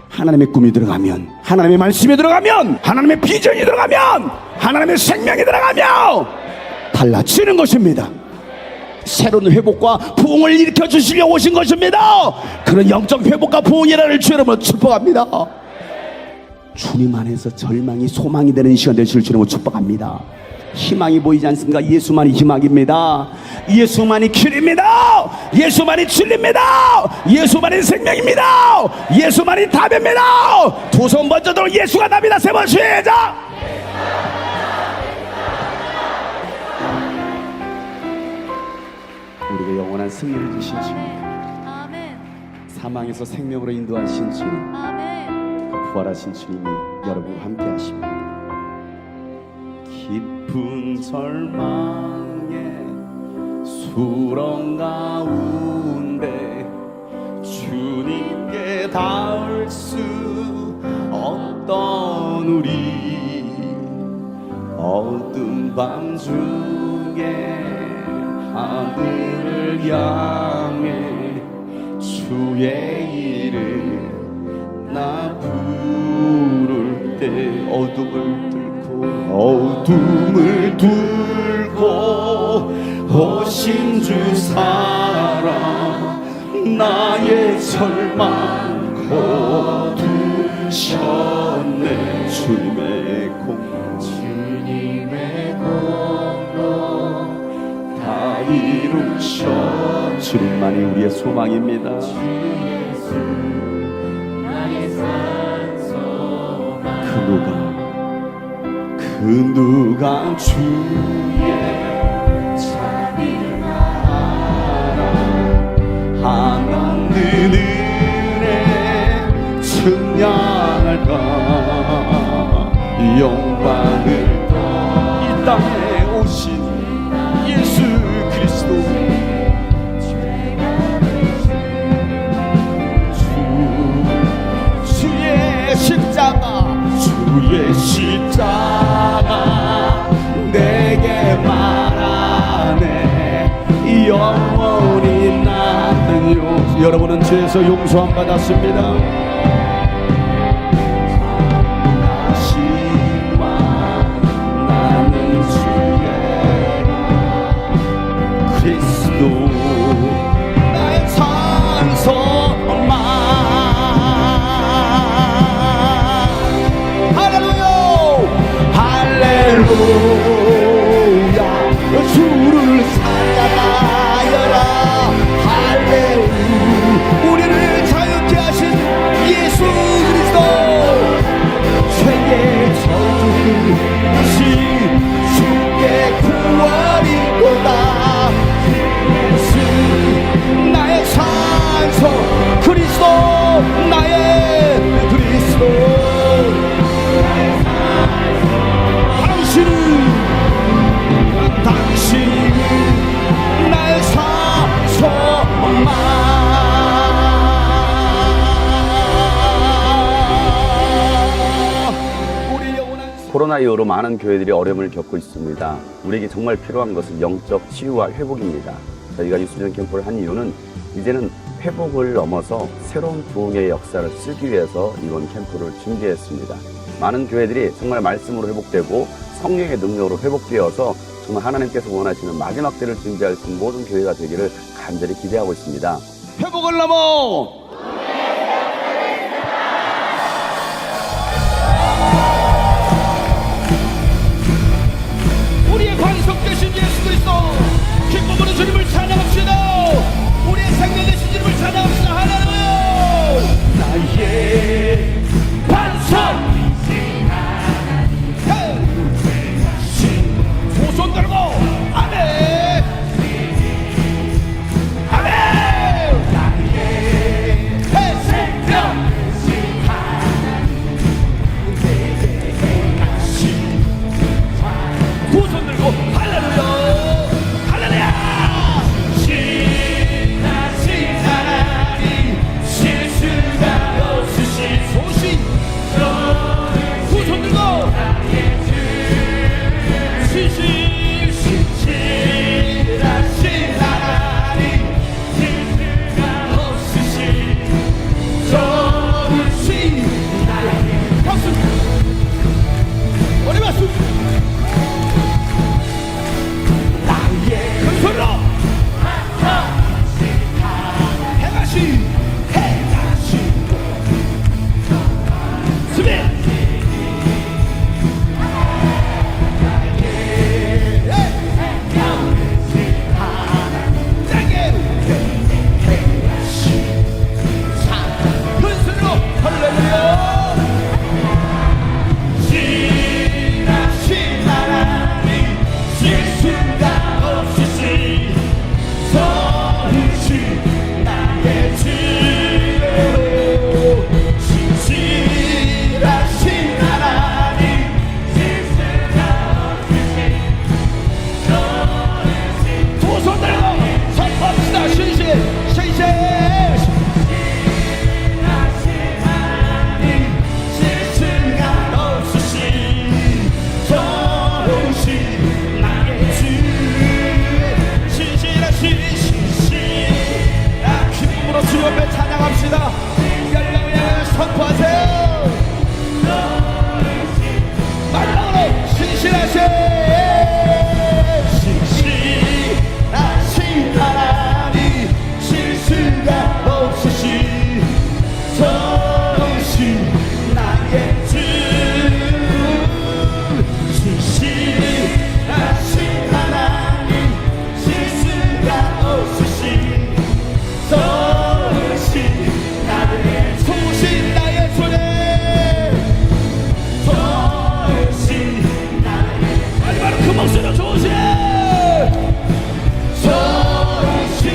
S8: 하나님의 꿈이 들어가면, 하나님의 말씀이 들어가면, 하나님의 비전이 들어가면, 하나님의 생명이 들어가면 달라지는 것입니다. 새로운 회복과 부흥을 일으켜 주시려고 오신 것입니다. 그런 영적 회복과 부흥이라는 주 여러분 축복합니다. 주님 안에서 절망이 소망이 되는 시간 되실 줄 여러분 축복합니다. 희망이 보이지 않습니까? 예수만이 희망입니다. 예수만이 길입니다. 예수만이 진리입니다. 예수만이 생명입니다. 예수만이 답입니다. 두 손 먼저 들어 예수가 답이다. 세 번 시작. 우리에게 영원한 승리를 주신 주, 사망에서 생명으로 인도하신 주, 그 부활하신 주님이 여러분과 함께 하십니다. 깊은 절망에 수렁 가운데 주님께 닿을 수 없던 우리, 어두운 밤 중에 하늘을 향해 주의 이름 나 부를 때 어둠을 뚫고 오신 주 사랑 나의 절망 거두셨네. 주님의 공로 다 이루셔. 주님만이 우리의 소망입니다. 그 누가 주의 자비를 알아 하나님 은혜 증량할까. 영광을 이 땅에 오신 예수 그리스도 주의 십자가, 주의 십자가 내게 말하네. 영원히 나는요. 여러분은 죄에서 용서함 받았습니다. 하지만 나는 주의 코로나 이후로 많은 교회들이 어려움을 겪고 있습니다. 우리에게 정말 필요한 것은 영적 치유와 회복입니다. 저희가 유수전 캠프를 한 이유는 이제는 회복을 넘어서 새로운 부흥의 역사를 쓰기 위해서 이번 캠프를 준비했습니다. 많은 교회들이 정말 말씀으로 회복되고 성령의 능력으로 회복되어서 정말 하나님께서 원하시는 마지막 때를 준비할 수 있는 모든 교회가 되기를 간절히 기대하고 있습니다.
S9: 회복을 넘어 우리의 광석 되신 예수 그리스도 기쁨으로 주님을 찬양합시다. 우리의 생명 되신 주님을 찬양합시다. 할렐루야. 나의 반석 두 손 들고 아멘 아멘. 나의 생명 두 손 들고 할렐루야 할렐루야. 신하신 하나님 실수가 없으신 소신 두 손 들고 신실하신 하나님 실수가 없으신 좋으신 나의 박수 머리 박수 큰 소리로 해가시 수비 큰 소리로 할렐루야. 신하신 하나님 실수가 없으신 선우신 나의 주 신실하신 하나님 실수가 없으신 선우신 두 손 들고 선포합시다. 신실 주 옆에 찬양합시다. 열방에 선포하세요. 마지막으로 신실하신 하나님 실수가 없으신 선우신 나의 주 신실하신 하나님 실수가 없으신 소신 나의 손에 소신 나의 마지막으로 그 목소리로 조심 소신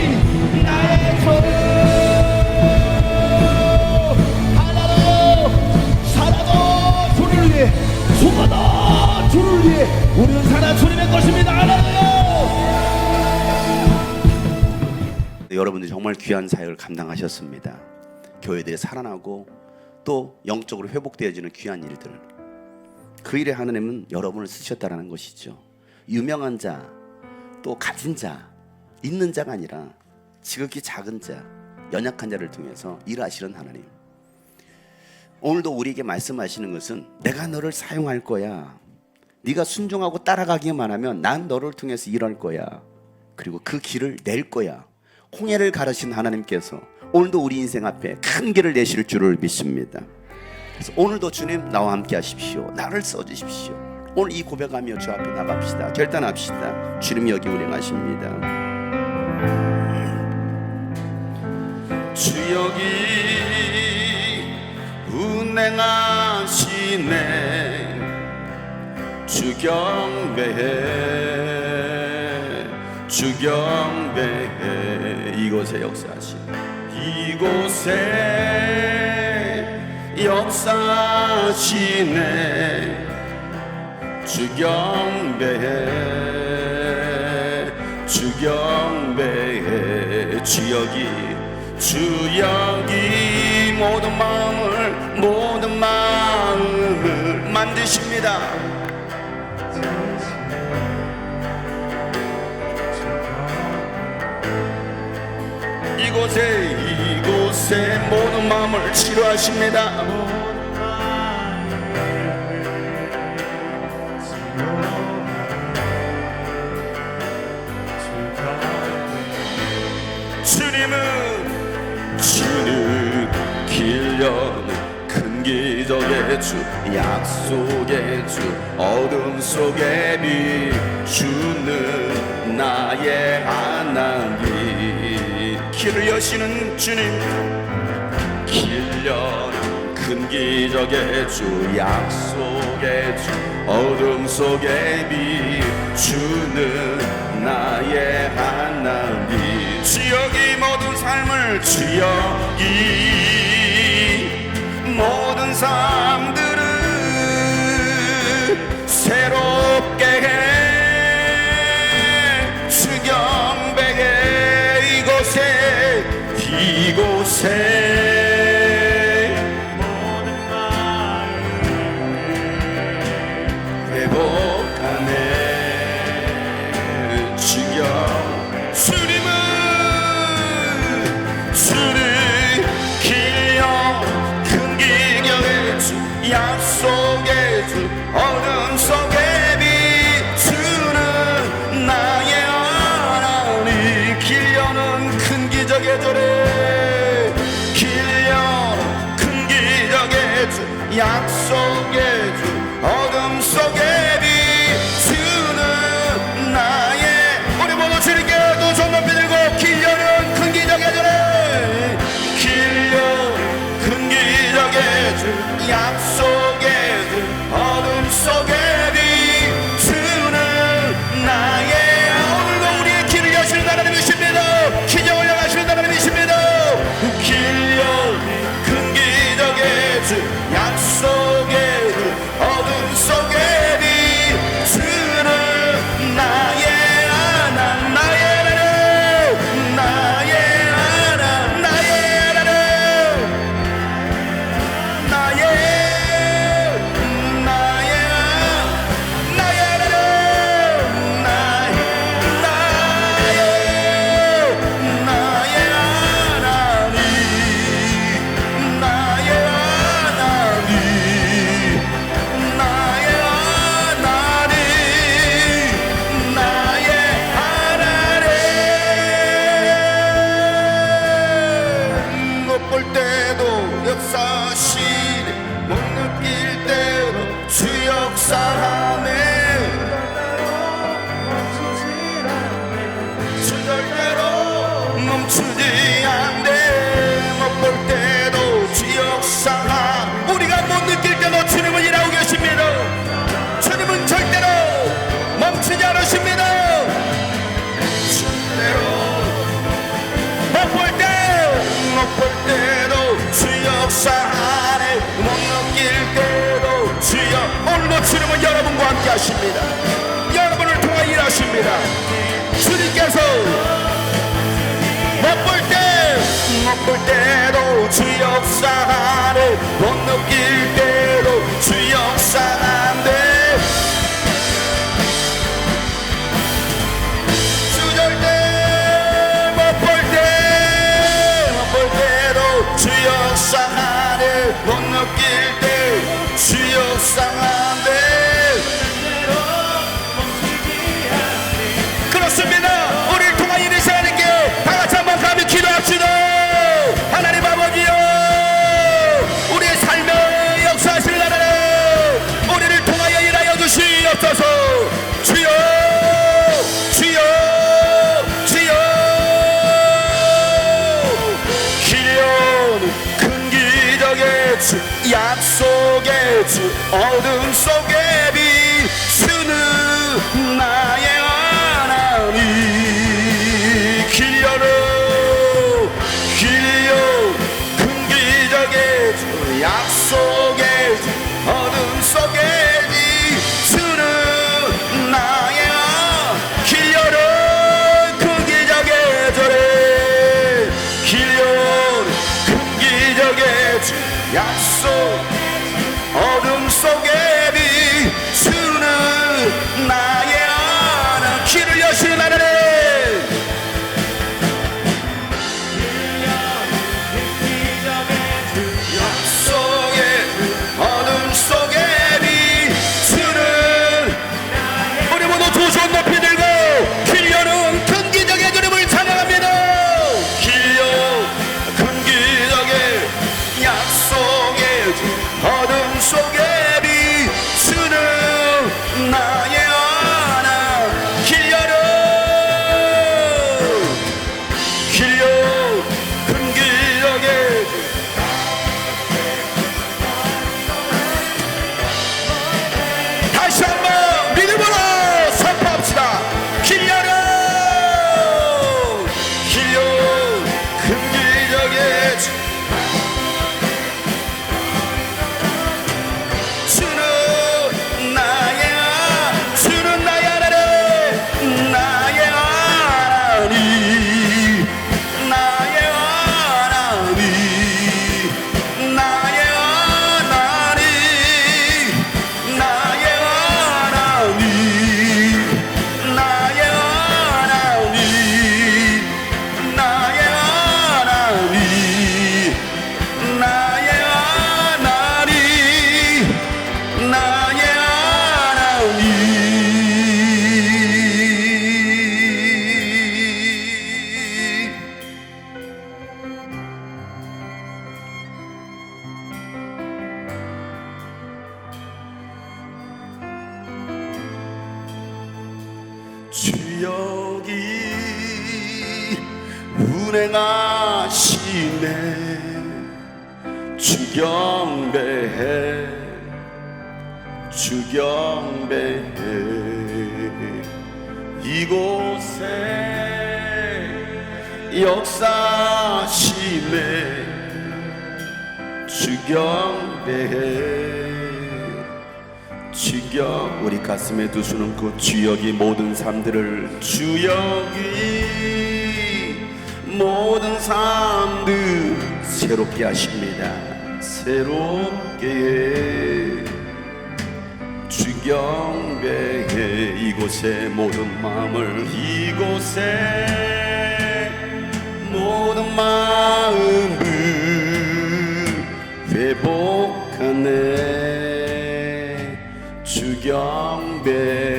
S9: 나의 손에 하나로 살아도 주를 위해 죽어도 주를 위해 우리는 살아 주님의 것입니다. 하나로요.
S1: 여러분들이 정말 귀한 사역을 감당하셨습니다. 교회들이 살아나고 또 영적으로 회복되어지는 귀한 일들, 그 일에 하나님은 여러분을 쓰셨다는 것이죠. 유명한 자, 또 가진 자, 있는 자가 아니라 지극히 작은 자, 연약한 자를 통해서 일하시는 하나님. 오늘도 우리에게 말씀하시는 것은 내가 너를 사용할 거야. 네가 순종하고 따라가기만 하면 난 너를 통해서 일할 거야. 그리고 그 길을 낼 거야. 홍해를 가르신 하나님께서 오늘도 우리 인생 앞에 큰 길을 내실 줄을 믿습니다. 그래서 오늘도 주님 나와 함께 하십시오. 나를 써주십시오. 오늘 이 고백하며 주 앞에 나갑시다. 결단합시다. 주님 여기 운행하십니다. 주 여기 운행하시네. 주 경배해 주 경배해. 이곳에 역사하시네. 이곳에 역사하시네. 주 경배해 주 경배해. 주 여기 모든 마음을 만드십니다.
S8: 이곳에 모든 마음을 치료하십니다. 주는 길려는 큰 기적의 주, 약속의 주, 어둠 속에 비추는 나의 하나님. 길을 여시는 주님, 길려는 큰 기적의 주, 약속의 주, 어둠 속에 비추는 나의 하나님. 주여기 모든 삶을, 주여기 모든 삶들을 새롭게 해. 주 경배해. 이곳에 모든 마음을 회복하네. 주여, 주는 길려 큰 기경의 주, 약속의 주, 어둠 속에 비추는 나의 하나님. 길려는 큰 기적의 조례, 길려는 큰 기적의 주, 약속의 주, 어둠 속에 비추는 나의. 우리 모두 주님께 두 손 높이 들고, 길려는 큰 기적의 조례, 약속의 주, 어둠 속에 비추는 나의. 오늘도 우리의 길을 여시는 하나님이십니다. 기적을 향하시는 하나님이십니다. 길려 큰 기적의 주, 약속의 주, 어둠 속에 비추는 나의 하나님, 나의 하나님, 나의 하나님, 나의 하나님, 나의 역사시네. 못 느낄 때도 주 역사하네. 주 절대로 멈추지 않네. 못 볼 때도 주 역사하네. 우리가 못 느낄 때도 주님은 일하고 계십니다. 주님은 절대로 멈추지 않으십니다. 절대로 못 볼 때도 주 역사하네. 못 느낄 때도 주여. 오늘도 주님은 여러분과 함께 하십니다. 여러분을 통해 일하십니다. 주님께서 못 볼 때도 주 역사하네. 못 느낄 때도 주 역사하네. 주 절대 못 볼 때도 주 역사하네. 못 느낄 때 주 역사하네. 그렇습니다. 우리를 통한 이르신 하나님께 다같이 한번 감히 기도합시다. 하나님 아버지여, 우리의 삶에 역사하시는 하나님, 우리를 통하여 일하여 주시옵소서. 주여, 주여, 주여. 길려는 큰 기적의 주, 약속의 주, 어둠 속에 비추는 나의 하나님. 길려 큰 기적의 주, 약속의 주, 어둠 속에 비추는 나의 하나님. 길려는 큰 기적의 조례, 길려는 큰 기적의 주, 약속, 어둠 속에 비추는
S9: 다시 한번 믿음으로 선포합시다. 길려라 길려 금기적의 주는 나의 하나님 나의 하나님 나의 하나님 나의 하나님 나의 하나님 나의 하나님 나의 하나님 나의 하나님 나의 하나님. 주여기 운행하시네 주경배해 주경배해 이곳에 역사심에 주경배해 주경 우리 가슴에 두시는 그 주역이 모든 삶들을 주역이 모든 삶들 새롭게 하십니다. 새롭게 주경배해 이곳에 모든 마음을 이곳에 모든 마음을 회복하네 주경배해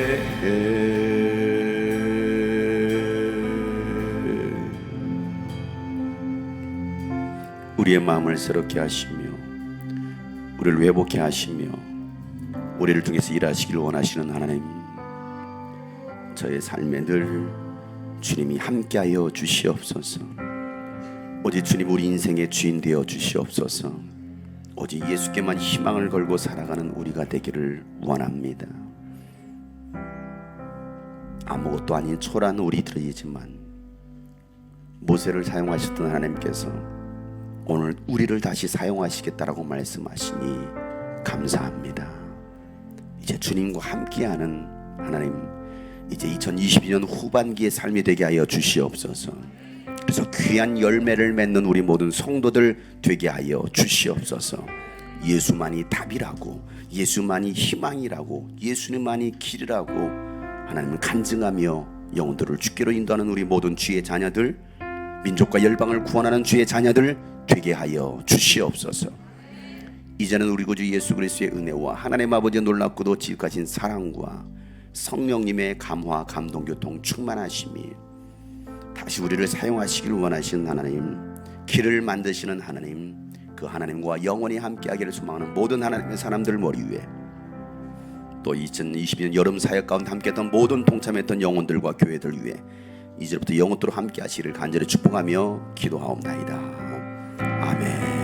S9: 우리의 마음을 새롭게 하시며 우리를 회복해 하시며 우리를 통해서 일하시길 원하시는 하나님 저의 삶에 늘 주님이 함께하여 주시옵소서. 오직 주님 우리 인생의 주인 되어 주시옵소서. 오직 예수께만 희망을 걸고 살아가는 우리가 되기를 원합니다. 아무것도 아닌 초라한 우리들이지만 모세를 사용하셨던 하나님께서 오늘 우리를 다시 사용하시겠다라고 말씀하시니 감사합니다. 이제 주님과 함께하는 하나님 이제 2022년 후반기의 삶이 되게 하여 주시옵소서. 그래서 귀한 열매를 맺는 우리 모든 성도들 되게 하여 주시옵소서. 예수만이 답이라고 예수만이 희망이라고 예수님만이 길이라고 하나님을 간증하며 영혼들을 주께로 인도하는 우리 모든 주의 자녀들 민족과 열방을 구원하는 주의 자녀들 되게 하여 주시옵소서. 이제는 우리 구주 예수 그리스도의 은혜와 하나님 아버지의 놀랍고도 지극하신 사랑과 성령님의 감화 감동 교통 충만하심이 다시 우리를 사용하시길 원하시는 하나님 길을 만드시는 하나님 그 하나님과 영원히 함께하기를 소망하는 모든 하나님의 사람들 머리 위에 또 2022년 여름 사역 가운데 함께했던 모든 동참했던 영혼들과 교회들 위해 이제부터 영원토록 함께하시기를 간절히 축복하며 기도하옵나이다. 아멘.